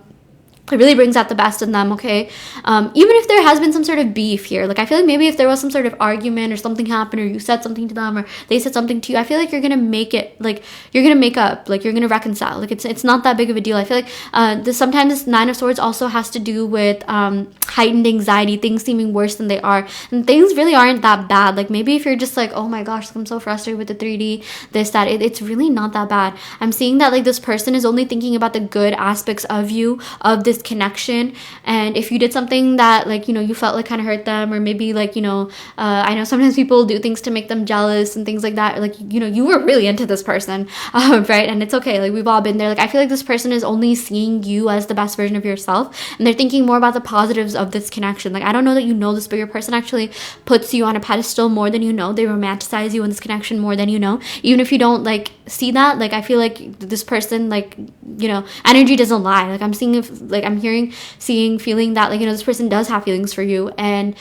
It really brings out the best in them, okay? Even if there has been some sort of beef here, like, I feel like maybe if there was some sort of argument or something happened, or you said something to them or they said something to you, I feel like you're gonna make it, like, you're gonna make up, like, you're gonna reconcile. Like, it's not that big of a deal. I feel like sometimes this 9 of Swords also has to do with heightened anxiety, things seeming worse than they are, and things really aren't that bad. Like, maybe if you're just like, oh my gosh, I'm so frustrated with the 3D, this, that, it's really not that bad. I'm seeing that like this person is only thinking about the good aspects of you, of this connection, and if you did something that, like, you know, you felt like kind of hurt them, or maybe like, you know, I know sometimes people do things to make them jealous and things like that, like, you know, you were really into this person, right? And it's okay, like, we've all been there. Like, I feel like this person is only seeing you as the best version of yourself, and they're thinking more about the positives of this connection. Like, I don't know that you know this, but your person actually puts you on a pedestal more than you know. They romanticize you in this connection more than you know, even if you don't like see that. Like, I feel like this person, like, you know, energy doesn't lie. Like, I'm seeing, if like, I'm hearing, seeing, feeling that, like, you know, this person does have feelings for you, and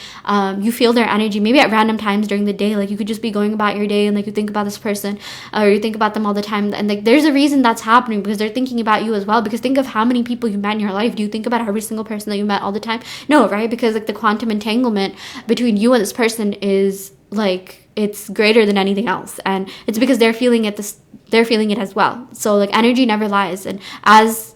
you feel their energy maybe at random times during the day. Like, you could just be going about your day and like you think about this person, or you think about them all the time, and like there's a reason that's happening, because they're thinking about you as well. Because think of how many people you met in your life. Do you think about every single person that you met all the time? No, right? Because like the quantum entanglement between you and this person is like, it's greater than anything else, and it's because they're feeling it, they're feeling it as well. So like, energy never lies, and as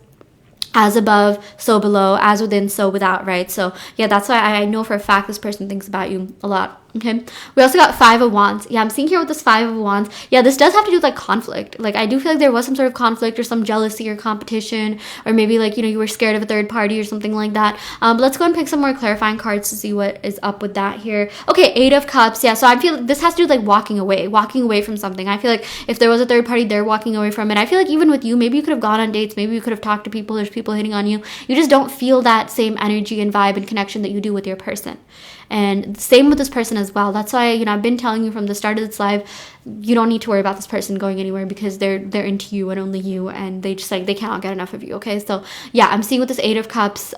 above, so below, as within, so without, right? So yeah, that's why I know for a fact this person thinks about you a lot. Okay, we also got 5 of Wands. Yeah, I'm seeing here with this 5 of Wands. Yeah, this does have to do with like conflict. Like, I do feel like there was some sort of conflict or some jealousy or competition, or maybe like, you know, you were scared of a third party or something like that. But let's go and pick some more clarifying cards to see what is up with that here. Okay, 8 of Cups. Yeah, so I feel like this has to do with like walking away from something. I feel like if there was a third party, they're walking away from it. I feel like even with you, maybe you could have gone on dates, maybe you could have talked to people, there's people hitting on you. You just don't feel that same energy and vibe and connection that you do with your person. And same with this person as well. That's why, you know, I've been telling you from the start of this live, you don't need to worry about this person going anywhere, because they're into you and only you, and they just like, they cannot get enough of you. Okay, so yeah, I'm seeing with this 8 of Cups,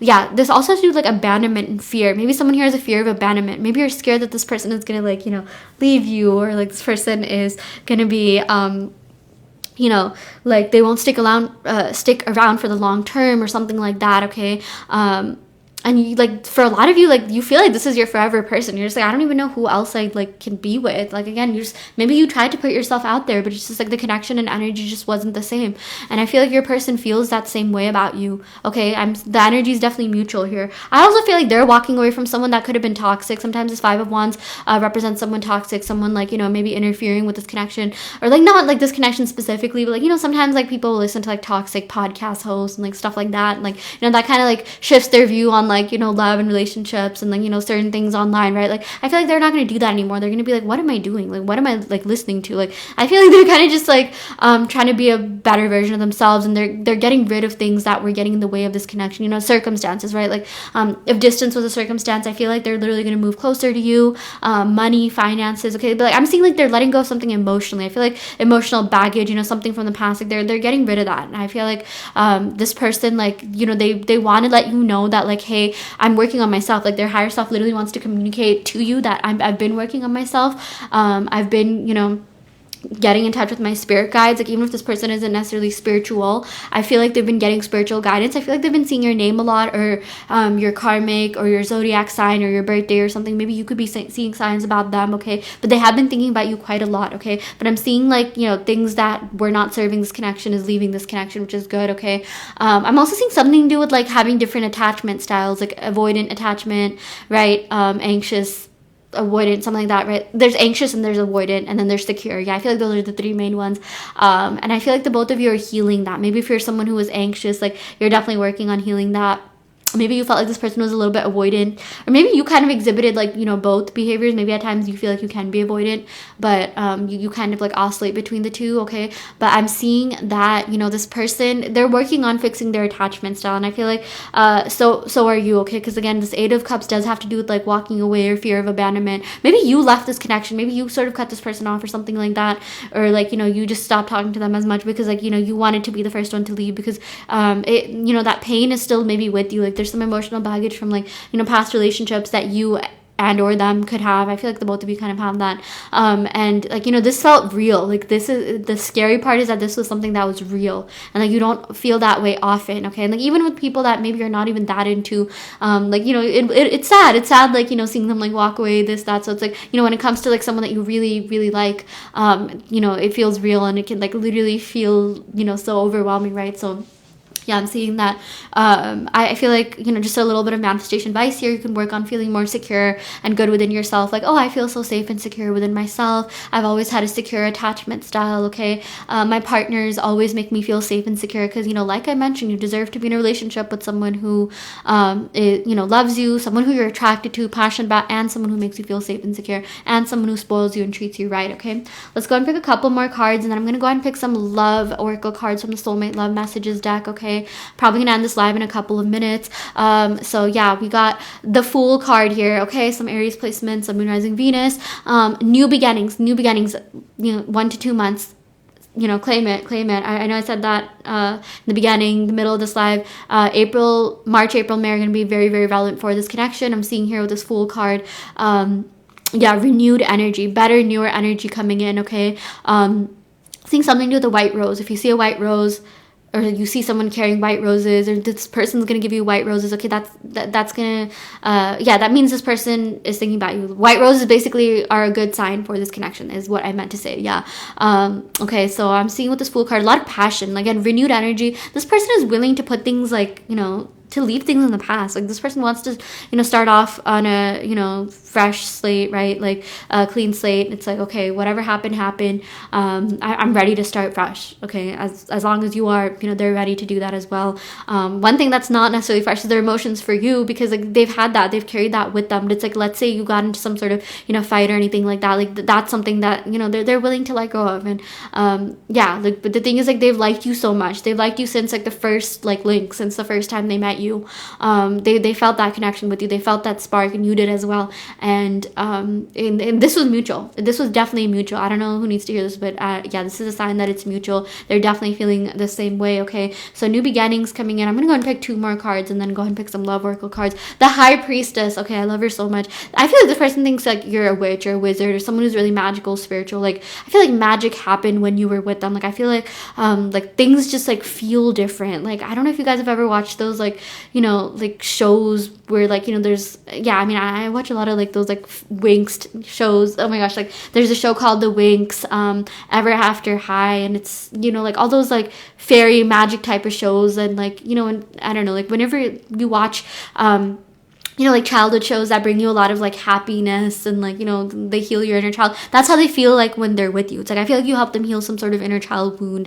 yeah, this also has to do with like abandonment and fear. Maybe someone here has a fear of abandonment. Maybe you're scared that this person is gonna, like, you know, leave you, or like this person is gonna be you know, like they won't stick around for the long term or something like that. Okay, and you, like, for a lot of you, like, you feel like this is your forever person. You're just like, I don't even know who else I like can be with. Like, again, you just, maybe you tried to put yourself out there, but it's just like the connection and energy just wasn't the same. And I feel like your person feels that same way about you. Okay, the energy is definitely mutual here. I also feel like they're walking away from someone that could have been toxic. Sometimes this 5 of Wands represents someone toxic, someone like, you know, maybe interfering with this connection, or like not like this connection specifically, but like, you know, sometimes like people listen to like toxic podcast hosts and like stuff like that, and like, you know, that kind of like shifts their view on like, you know, love and relationships and like, you know, certain things online, right? Like, I feel like they're not going to do that anymore. They're going to be like, what am I doing? Like, what am I like listening to? Like, I feel like they're kind of just like trying to be a better version of themselves, and they're getting rid of things that were getting in the way of this connection, you know, circumstances, right? Like, if distance was a circumstance, I feel like they're literally going to move closer to you. Money, finances, okay, but like, I'm seeing like they're letting go of something emotionally. I feel like emotional baggage, you know, something from the past, like they're getting rid of that. And I feel like this person, like, you know, they want to let you know that like, hey, I'm working on myself. Like, their higher self literally wants to communicate to you that I've been working on myself. I've been, you know, getting in touch with my spirit guides. Like even if this person isn't necessarily spiritual, I feel like they've been getting spiritual guidance. I feel like they've been seeing your name a lot, or your karmic or your zodiac sign or your birthday or something. Maybe you could be seeing signs about them, okay? But they have been thinking about you quite a lot, okay? But I'm seeing like, you know, things that were not serving this connection is leaving this connection, which is good, okay? I'm also seeing something to do with like having different attachment styles, like avoidant attachment, right? Anxious, avoidant, something like that, right? There's anxious and there's avoidant, and then there's secure. Yeah, I feel like those are the three main ones. And I feel like the both of you are healing that. Maybe if you're someone who was anxious, like you're definitely working on healing that. Maybe you felt like this person was a little bit avoidant, or maybe you kind of exhibited like, you know, both behaviors. Maybe at times you feel like you can be avoidant, but you kind of like oscillate between the two, okay? But I'm seeing that, you know, this person, they're working on fixing their attachment style, and I feel like so are you, okay? Because again, this Eight of Cups does have to do with like walking away or fear of abandonment. Maybe you left this connection, maybe you sort of cut this person off or something like that, or like, you know, you just stopped talking to them as much because like, you know, you wanted to be the first one to leave, because it, you know, that pain is still maybe with you. Like there's some emotional baggage from like, you know, past relationships that you and or them could have. I feel like the both of you kind of have that, and like, you know, this felt real. Like this is the scary part, is that this was something that was real, and like you don't feel that way often, okay? And like even with people that maybe you're not even that into, like, you know, it's sad, like, you know, seeing them like walk away, this, that. So it's like, you know, when it comes to like someone that you really really like, you know, it feels real, and it can like literally feel, you know, so overwhelming, right? So yeah, I'm seeing that. I feel like, you know, just a little bit of manifestation advice here. You can work on feeling more secure and good within yourself. Like, oh, I feel so safe and secure within myself. I've always had a secure attachment style, okay? My partners always make me feel safe and secure because, you know, like I mentioned, you deserve to be in a relationship with someone who, you know, loves you, someone who you're attracted to, passionate about, and someone who makes you feel safe and secure, and someone who spoils you and treats you right, okay? Let's go and pick a couple more cards, and then I'm going to go ahead and pick some love oracle cards from the Soulmate Love Messages deck, okay? Probably gonna end this live in a couple of minutes. So yeah, we got the Fool card here, okay? Some Aries placements, some Moon Rising Venus, new beginnings, you know, 1 to 2 months, you know, claim it. I know I said that in the beginning, the middle of this live. March, April, May are going to be very, very relevant for this connection. I'm seeing here with this Fool card, yeah, renewed energy, better, newer energy coming in, okay? Seeing something to do with the white rose. If you see a white rose, or you see someone carrying white roses, or this person's gonna give you white roses, okay, that's gonna, yeah, that means this person is thinking about you. White roses basically are a good sign for this connection, is what I meant to say, yeah. Okay, so I'm seeing with this Fool card, a lot of passion, again, renewed energy. This person is willing to put things like, you know, to leave things in the past. Like this person wants to, you know, start off on a, you know, fresh slate, right? Like a clean slate. It's like, okay, whatever happened. I'm ready to start fresh. Okay, as long as you are, you know, they're ready to do that as well. One thing that's not necessarily fresh is their emotions for you, because like they've carried that with them. But it's like, let's say you got into some sort of, you know, fight or anything like that. Like that's something that, you know, they're willing to let go of. And yeah, like, but the thing is, like, they've liked you so much. They've liked you since like the first like link, since the first time they met you. They felt that connection with you. They felt that spark, and you did as well. And this was mutual. This was definitely mutual. I don't know who needs to hear this, but yeah, this is a sign that it's mutual. They're definitely feeling the same way, okay? So new beginnings coming in. I'm gonna go and pick 2 more cards, and then go ahead and pick some love oracle cards. The High Priestess. Okay, I love her so much. I feel like this person thinks like you're a witch or a wizard or someone who's really magical, spiritual. Like I feel like magic happened when you were with them. Like I feel like things just like feel different. Like I don't know if you guys have ever watched those, like, you know, like shows where like, you know, there's, yeah, I mean, I watch a lot of like those like Winx shows. Oh my gosh, like there's a show called The Winx, Ever After High, and it's, you know, like all those like fairy magic type of shows. And like, you know, and I don't know, like whenever you watch you know, like childhood shows that bring you a lot of like happiness, and like, you know, they heal your inner child. That's how they feel like when they're with you. It's like, I feel like you help them heal some sort of inner child wound,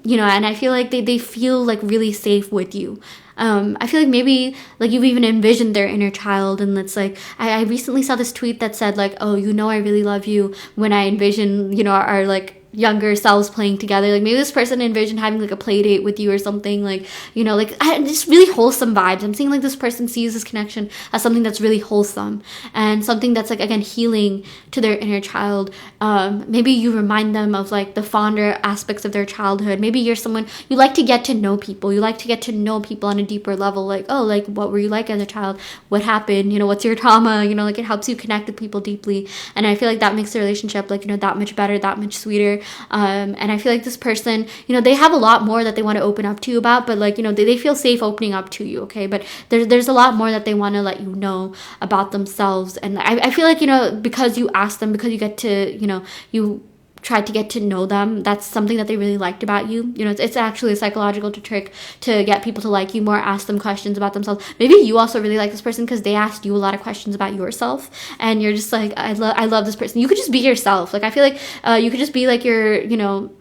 you know, and I feel like they feel like really safe with you. I feel like maybe like you've even envisioned their inner child, and it's like, I recently saw this tweet that said like, oh, you know, I really love you when I envision, you know, our like younger selves playing together. Like maybe this person envisioned having like a play date with you or something, like, you know, like just really wholesome vibes. I'm seeing like this person sees this connection as something that's really wholesome and something that's like, again, healing to their inner child. Maybe you remind them of like the fonder aspects of their childhood. Maybe you're someone, you like to get to know people. You like to get to know people on a deeper level. Like, oh, like what were you like as a child? What happened? You know, what's your trauma? You know, like it helps you connect with people deeply. And I feel like that makes the relationship like, you know, that much better, that much sweeter. And I feel like this person, you know, they have a lot more that they want to open up to you about, but like, you know, they feel safe opening up to you, okay? But there's a lot more that they want to let you know about themselves. And I feel like, you know, because you ask them, because you get to, you know, you tried to get to know them, that's something that they really liked about you. You know, it's actually a psychological trick to get people to like you more. Ask them questions about themselves. Maybe you also really like this person because they asked you a lot of questions about yourself, and you're just like, I love this person. You could just be yourself. Like I feel like you could just be like your, you know,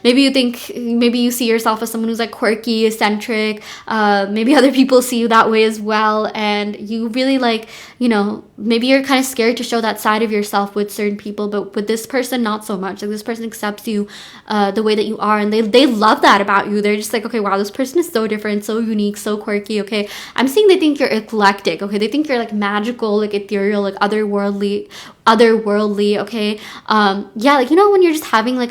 maybe you see yourself as someone who's like quirky, eccentric. Maybe other people see you that way as well, and you really like, you know, maybe you're kind of scared to show that side of yourself with certain people, but with this person, not so much. Like this person accepts you the way that you are, and they love that about you. They're just like, okay, wow, this person is so different, so unique, so quirky. Okay, I'm seeing they think you're eclectic. Okay, they think you're like magical, like ethereal, like otherworldly. Okay, yeah, like, you know, when you're just having like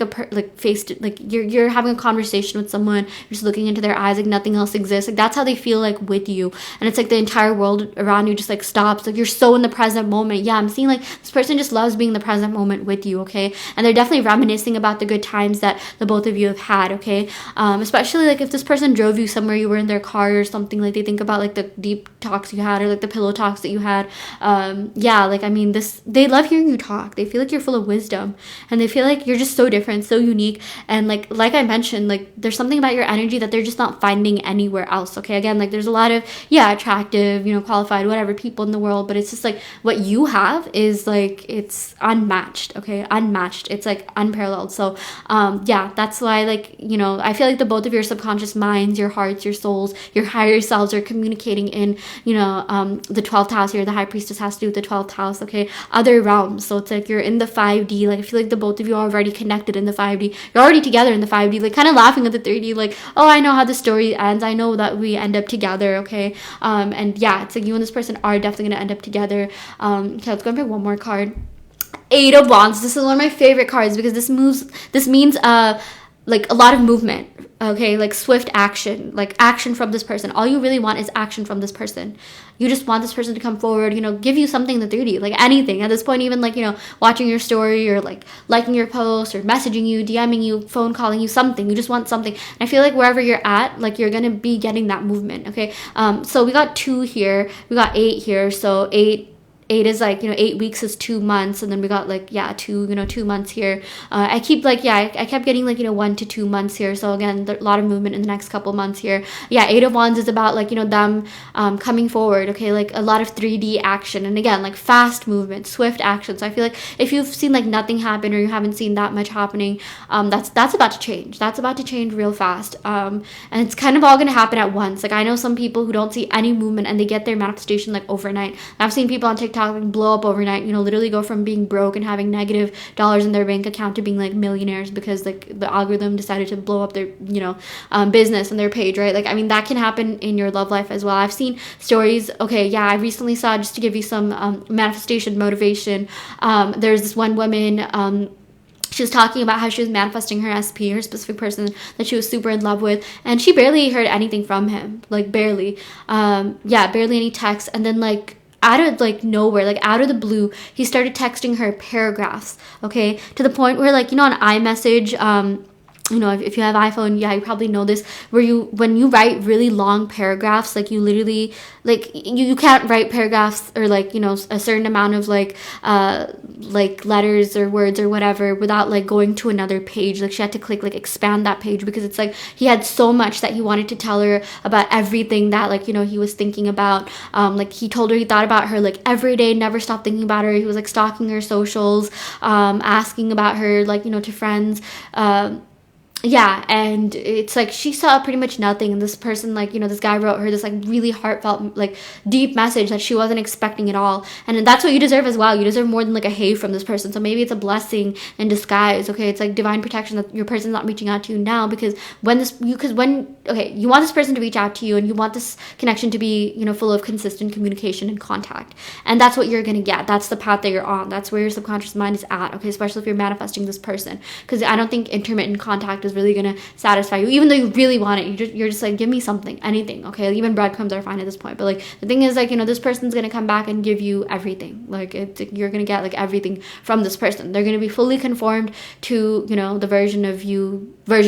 you're having a conversation with someone, you're just looking into their eyes like nothing else exists. Like that's how they feel like with you, and it's like the entire world around you just like stops. Like you're so in the present moment. Yeah, I'm seeing like this person just loves being in the present moment with you. Okay, and they're definitely reminiscing about the good times that the both of you have had. Okay, especially like if this person drove you somewhere, you were in their car or something, like they think about like the deep talks you had or like the pillow talks that you had. Yeah, like I mean, they love hearing you talk. They feel like you're full of wisdom, and they feel like you're just so different, so unique. And like I mentioned, like there's something about your energy that they're just not finding anywhere else. Okay, again, like there's a lot of, yeah, attractive, you know, qualified, whatever people in the world, but it's just like what you have is like, it's unmatched. Okay, unmatched. It's like unparalleled. So yeah, that's why, like, you know, I feel like the both of your subconscious minds, your hearts, your souls, your higher selves are communicating in, you know, the 12th house here. The high priestess has to do with the 12th house. Okay, other realms. So it's like you're in the 5D. Like I feel like the both of you are already connected in the 5D. You're already together in the 5D, like kind of laughing at the 3D, like, oh, I know how the story ends. I know that we end up together. Okay, and yeah, it's like you and this person are definitely gonna end up together. Okay, let's go and pick one more card. 8 of Wands. This is one of my favorite cards because this means like a lot of movement. Okay, like swift action, like action from this person. All you really want is action from this person. You just want this person to come forward, you know, give you something in the 3D, like anything at this point, even like, you know, watching your story or like liking your post or messaging you, DMing you, phone calling you, something. You just want something. And I feel like wherever you're at, like you're gonna be getting that movement. Okay, so we got 2 here, we got 8 here, so 8 is like, you know, 8 weeks is 2 months, and then we got like, yeah, 2 months here. I keep like, yeah, I kept getting like, you know, 1 to 2 months here. So again, a lot of movement in the next couple months here. Yeah, 8 of Wands is about like, you know, them coming forward. Okay, like a lot of 3D action, and again, like fast movement, swift action. So I feel like if you've seen like nothing happen or you haven't seen that much happening, that's about to change. That's about to change real fast. And it's kind of all gonna happen at once. Like I know some people who don't see any movement and they get their manifestation like overnight. I've seen people on TikTok blow up overnight, you know, literally go from being broke and having negative dollars in their bank account to being like millionaires because like the algorithm decided to blow up their, you know, business and their page, right? Like I mean, that can happen in your love life as well. I've seen stories. Okay, yeah, I recently saw, just to give you some manifestation motivation, there's this one woman, she was talking about how she was manifesting her SP, her specific person that she was super in love with, and she barely heard anything from him, like barely. Yeah, barely any text. And then like out of like nowhere, like out of the blue, he started texting her paragraphs, okay, to the point where, like, you know, on iMessage, you know, if you have iPhone, yeah, you probably know this, where when you write really long paragraphs, like you literally, like you can't write paragraphs or like, you know, a certain amount of like letters or words or whatever without like going to another page. Like she had to click like expand that page because it's like he had so much that he wanted to tell her about everything that, like, you know, he was thinking about. Like he told her he thought about her like every day, never stopped thinking about her. He was like stalking her socials, asking about her, like, you know, to friends. yeah, and it's like she saw pretty much nothing, and this person, like, this guy wrote her this like really heartfelt, like, deep message that she wasn't expecting at all. And that's what you deserve as well. You deserve more than like a hey from this person. So maybe it's a blessing in disguise. Okay, it's like divine protection that your person's not reaching out to you now, because you want this person to reach out to you, and you want this connection to be, full of consistent communication and contact, and that's what you're gonna get. That's the path that you're on. That's where your subconscious mind is at. Okay, especially if you're manifesting this person, because I don't think intermittent contact is really gonna satisfy you, even though you really want it. You're just like, give me something, anything. Okay, even breadcrumbs are fine at this point. But like, the thing is, like, this person's gonna come back and give you everything. Like, you're gonna get like everything from this person. They're gonna be fully conformed to, the version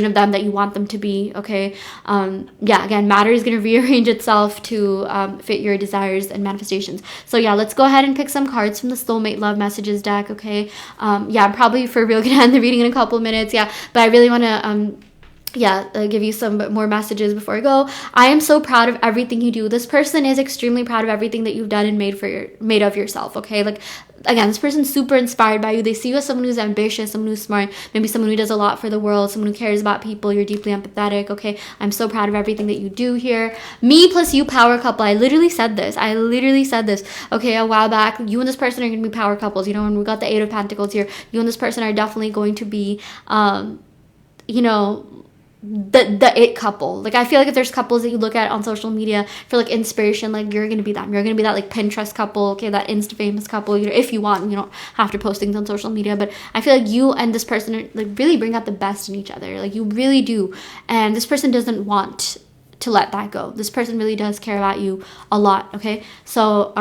of them that you want them to be. Okay, yeah, again, matter is gonna rearrange itself to fit your desires and manifestations. So yeah, let's go ahead and pick some cards from the soulmate love messages deck. Okay, yeah, I'm probably for real gonna end the reading in a couple of minutes. Yeah, but I really want to give you some more messages before I go. I am so proud of everything you do. This person is extremely proud of everything that you've done and made of yourself. Okay, like, again, this person's super inspired by you. They see you as someone who's ambitious, someone who's smart, maybe someone who does a lot for the world, someone who cares about people. You're deeply empathetic. Okay, I'm so proud of everything that you do here. Me plus you, power couple. I literally said this. Okay, a while back. You and this person are going to be power couples. When we got the Eight of Pentacles here, you and this person are definitely going to be the it couple. Like, I feel like if there's couples that you look at on social media for like inspiration, like, you're gonna be them. You're gonna be that like Pinterest couple, okay, that Insta famous couple. If you want, you don't have to post things on social media, but I feel like you and this person are, like, really bring out the best in each other. Like, you really do, and this person doesn't want to let that go. This person really does care about you a lot. Okay, so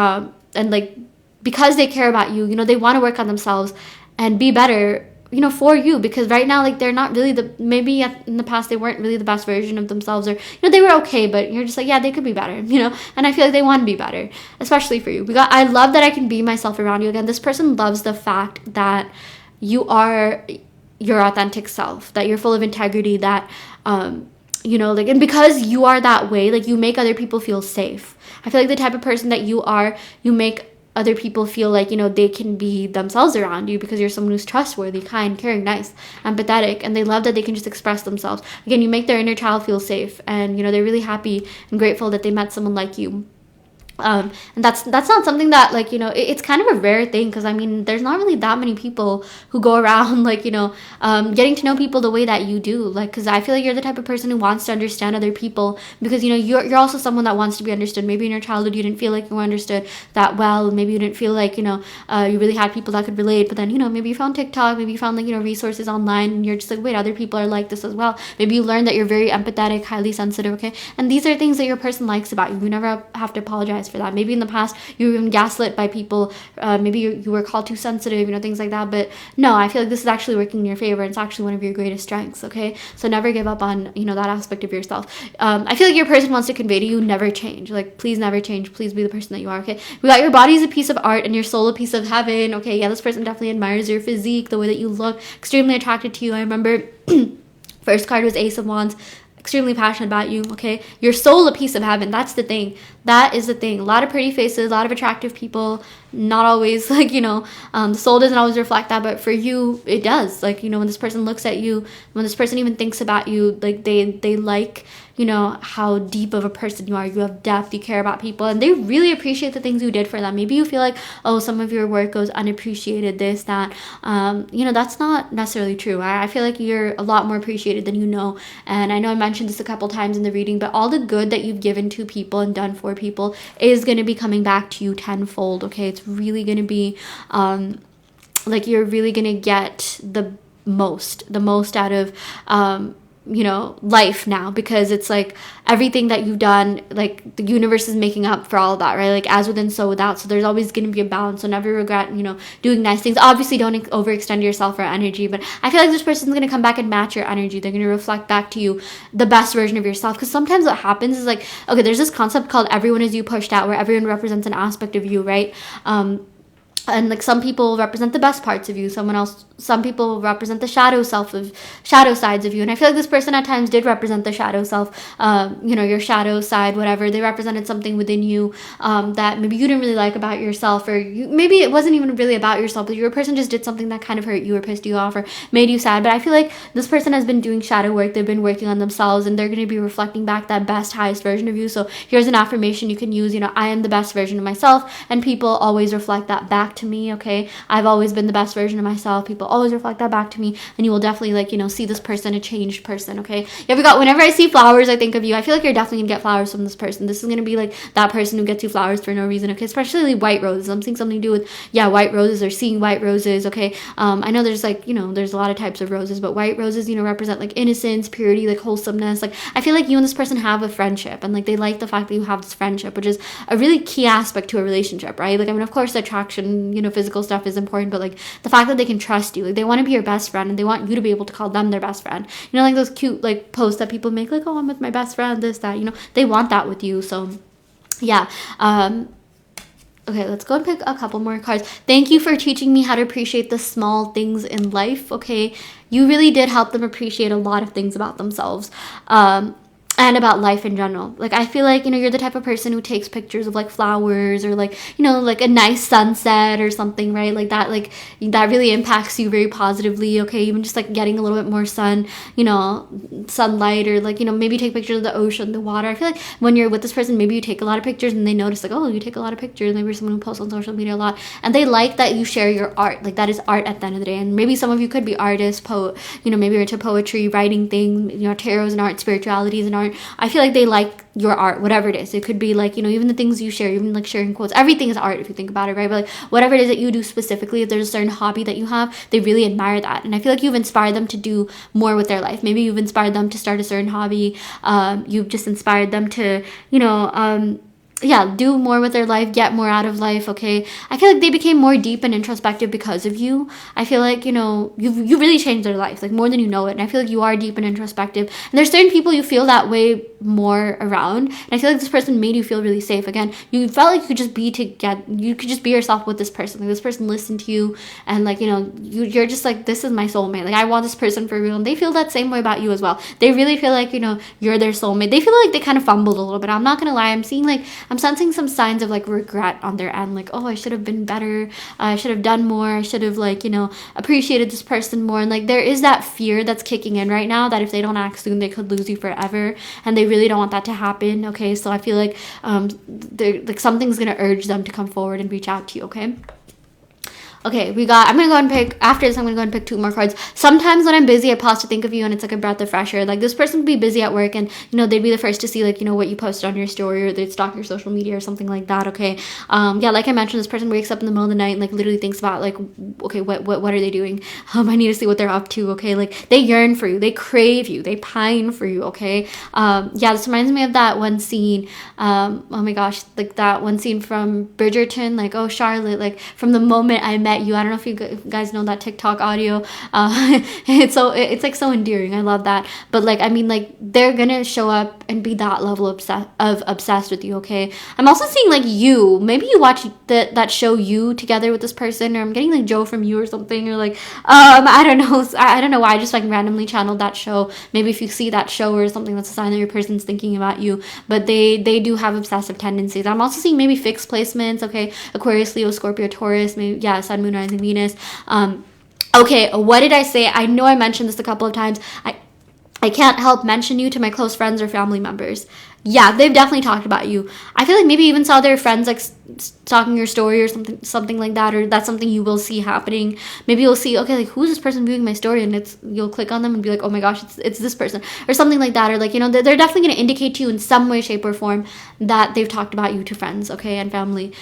and like, because they care about you, they want to work on themselves and be better, for you, because right now, like, they're not really maybe in the past they weren't really the best version of themselves, or they were okay, but you're just like, yeah, they could be better, and I feel like they want to be better, especially for you. I love that I can be myself around you. Again, this person loves the fact that you are your authentic self, that you're full of integrity, that like, and because you are that way, like, you make other people feel safe. I feel like the type of person that you are, you make other people feel like, they can be themselves around you, because you're someone who's trustworthy, kind, caring, nice, empathetic, and they love that they can just express themselves. Again, you make their inner child feel safe, and they're really happy and grateful that they met someone like you. And that's not something that, like, it's kind of a rare thing, because I mean, there's not really that many people who go around like, getting to know people the way that you do, like, because I feel like you're the type of person who wants to understand other people, because you're also someone that wants to be understood. Maybe in your childhood you didn't feel like you were understood that well. Maybe you didn't feel like you really had people that could relate, but then maybe you found TikTok, maybe you found like resources online, and you're just like, wait, other people are like this as well. Maybe you learned that you're very empathetic, highly sensitive. Okay, and these are things that your person likes about you. You never have to apologize for that. Maybe in the past you were even gaslit by people, maybe you were called too sensitive, things like that, but no, I feel like this is actually working in your favor. It's actually one of your greatest strengths. Okay, so never give up on that aspect of yourself. I feel like your person wants to convey to you, never change. Like, please never change. Please be the person that you are. Okay, we got your body is a piece of art and your soul a piece of heaven. Okay, yeah, this person definitely admires your physique, the way that you look, extremely attracted to you. I remember first card was Ace of Wands, extremely passionate about you. Okay, your soul a piece of heaven. That's the thing. That is the thing. A lot of pretty faces, a lot of attractive people, not always like the soul doesn't always reflect that, but for you it does. Like, when this person looks at you, when this person even thinks about you, like, they like how deep of a person you are. You have depth, you care about people, and they really appreciate the things you did for them. Maybe you feel like, oh, some of your work goes unappreciated, this, that. That's not necessarily true. I feel like you're a lot more appreciated than and I know I mentioned this a couple times in the reading, but all the good that you've given to people and done for people is going to be coming back to you tenfold. Okay, it's really going to be like, you're really going to get the most out of life now, because it's like everything that you've done, like, the universe is making up for all of that, right? Like, as within, so without. So there's always going to be a balance. So never regret doing nice things. Obviously don't overextend yourself or energy, but I feel like this person's going to come back and match your energy. They're going to reflect back to you the best version of yourself, because sometimes what happens is, like, okay, there's this concept called everyone is you pushed out, where everyone represents an aspect of you, right? and like some people represent the best parts of you, some people represent the shadow sides of you. And I feel like this person at times did represent the shadow self, your shadow side, whatever. They represented something within you that maybe you didn't really like about yourself, or maybe it wasn't even really about yourself, but your person just did something that kind of hurt you or pissed you off or made you sad. But I feel like this person has been doing shadow work. They've been working on themselves, and they're going to be reflecting back that best, highest version of you. So here's an affirmation you can use. I am the best version of myself, and people always reflect that back to me. Okay, I've always been the best version of myself. People always reflect that back to me, and you will definitely see this person, a changed person. Okay, whenever I see flowers, I think of you. I feel like you're definitely gonna get flowers from this person. This is gonna be like that person who gets you flowers for no reason. Okay, especially white roses. I'm seeing something to do with white roses, or seeing white roses. Okay, I know there's there's a lot of types of roses, but white roses represent like innocence, purity, like wholesomeness. Like I feel like you and this person have a friendship, and like they like the fact that you have this friendship, which is a really key aspect to a relationship, right? Like of course attraction, physical stuff is important, but like the fact that they can trust you, like they want to be your best friend, and they want you to be able to call them their best friend. Like those cute like posts that people make, like, oh, I'm with my best friend, this, that, they want that with you. So yeah. Okay, let's go and pick a couple more cards. Thank you for teaching me how to appreciate the small things in life. Okay, you really did help them appreciate a lot of things about themselves. And about life in general. Like I feel like you're the type of person who takes pictures of like flowers, or like like a nice sunset or something, right? Like that really impacts you very positively. Okay, even just like getting a little bit more sunlight, or like maybe take pictures of the ocean, the water. I feel like when you're with this person, maybe you take a lot of pictures, and they notice like, oh, you take a lot of pictures. Maybe you're someone who posts on social media a lot, and they like that you share your art. Like that is art at the end of the day. And maybe some of you could be artists, poet, maybe you're into poetry, writing things, tarot is an art, spirituality is an art. I feel like they like your art, whatever it is. It could be like, even the things you share, even like sharing quotes, everything is art if you think about it, right? But like whatever it is that you do specifically, if there's a certain hobby that you have, they really admire that. And I feel like you've inspired them to do more with their life. Maybe you've inspired them to start a certain hobby. You've just inspired them to, do more with their life, get more out of life. Okay, I feel like they became more deep and introspective because of you. I feel like you really changed their life, like more than you know it. And I feel like you are deep and introspective, and there's certain people you feel that way more around, and I feel like this person made you feel really safe. Again, you felt like you could just be together, you could just be yourself with this person. Like this person listened to you, and like you're just like, this is my soulmate, like I want this person for real. And they feel that same way about you as well. They really feel like you're their soulmate. They feel like they kind of fumbled a little bit. I'm not gonna lie, I'm sensing some signs of like regret on their end, like, oh, I should have been better, I should have done more, I should have appreciated this person more. And like there is that fear that's kicking in right now, that if they don't act soon, they could lose you forever, and they really don't want that to happen. Okay, so I feel like like something's gonna urge them to come forward and reach out to you. Okay, I'm gonna go and pick, after this I'm gonna go and pick two more cards. Sometimes when I'm busy, I pause to think of you, and it's like a breath of fresh air. Like this person would be busy at work, and they'd be the first to see like what you posted on your story, or they'd stalk your social media or something like that. Okay, like I mentioned, this person wakes up in the middle of the night and like literally thinks about like, okay, what are they doing? I need to see what they're up to. Okay, like they yearn for you, they crave you, they pine for you. Okay, this reminds me of that one scene. Oh my gosh, like that one scene from Bridgerton. Like, oh Charlotte, like from the moment I met you. I don't know if you guys know that TikTok audio. It's like so endearing. I love that. But like, I mean, like they're gonna show up and be that level of obsessed with you. Okay, I'm also seeing like maybe you watch that show You together with this person, or I'm getting like Joe from You or something, or like I don't know. I don't know why I just like randomly channeled that show. Maybe if you see that show or something, that's a sign that your person's thinking about you. But they do have obsessive tendencies. I'm also seeing maybe fixed placements. Okay, Aquarius, Leo, Scorpio, Taurus, maybe Sun, Moon, Rising, Venus. Okay, what did I say? I know I mentioned this a couple of times. I can't help mention you to my close friends or family members. Yeah, they've definitely talked about you. I feel like maybe even saw their friends like stalking your story or something like that, or that's something you will see happening. Maybe you'll see, okay, like who's this person viewing my story, and you'll click on them and be like, oh my gosh, it's this person, or something like that. Or like they're definitely going to indicate to you in some way, shape, or form that they've talked about you to friends, okay, and family.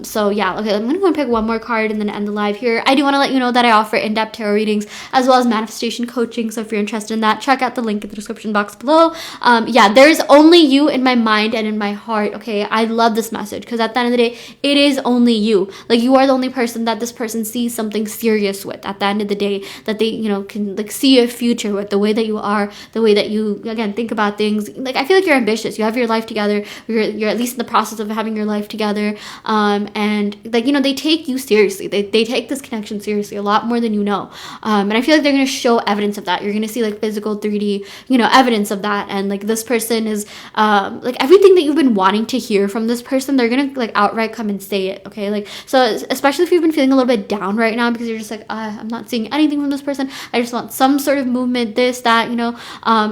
So yeah, okay, I'm gonna go and pick one more card and then end the live here. I do want to let you know that I offer in-depth tarot readings as well as manifestation coaching. So if you're interested in that, check out the link in the description box below. There's only you in my mind and in my heart. Okay, I love this message because at the end of the day, it is only you. Like, you are the only person that this person sees something serious with at the end of the day, that they, you know, can like see a future with, the way that you are, the way that you, again, think about things. Like, I feel like you're ambitious. You have your life together. You're at least in the process of having your life together. And like, you know, they take you seriously. They take this connection seriously a lot more than you know. And I feel like they're going to show evidence of that. You're going to see like physical 3D, you know, evidence of that. And like, this person is like, everything that you've been wanting to hear from this person, they're going to like outright come and say it. Okay. Like, so especially if you've been feeling a little bit down right now because you're just like, I'm not seeing anything from this person. I just want some sort of movement, this, that, you know,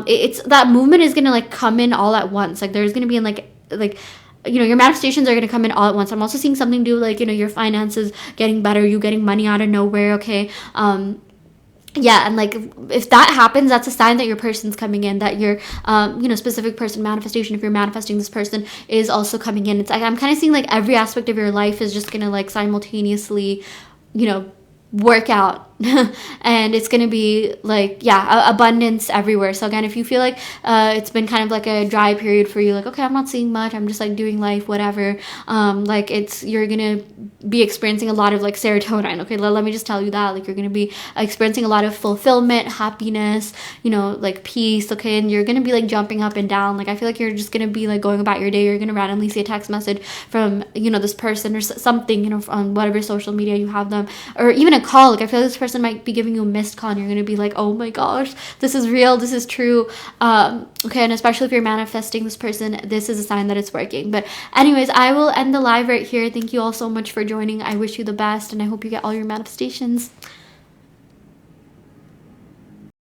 it's that movement is going to like come in all at once. Like, there's going to be in like, you know, your manifestations are going to come in all at once. I'm also seeing something to do like, you know, your finances getting better, you getting money out of nowhere. Okay. Yeah, and like, if that happens, that's a sign that your person's coming in, that your you know, specific person manifestation, if you're manifesting this person, is also coming in. It's like, I'm kind of seeing like every aspect of your life is just gonna like simultaneously, you know, work out. And it's gonna be like, yeah, abundance everywhere. So again, if you feel like it's been kind of like a dry period for you, like, okay, I'm not seeing much, I'm just like doing life, whatever, like, you're gonna be experiencing a lot of like serotonin. Okay, let me just tell you that, like, you're gonna be experiencing a lot of fulfillment, happiness, you know, like peace. Okay, and you're gonna be like jumping up and down. Like, I feel like you're just gonna be like going about your day. You're gonna randomly see a text message from, you know, this person or something, you know, on whatever social media you have them, or even a call. Like, I feel like this person might be giving you a missed call and you're gonna be like, oh my gosh, this is real, this is true. Okay, and especially if you're manifesting this person, this is a sign that it's working. But anyways, I will end the live right here. Thank you all so much for joining. I wish you the best and I hope you get all your manifestations.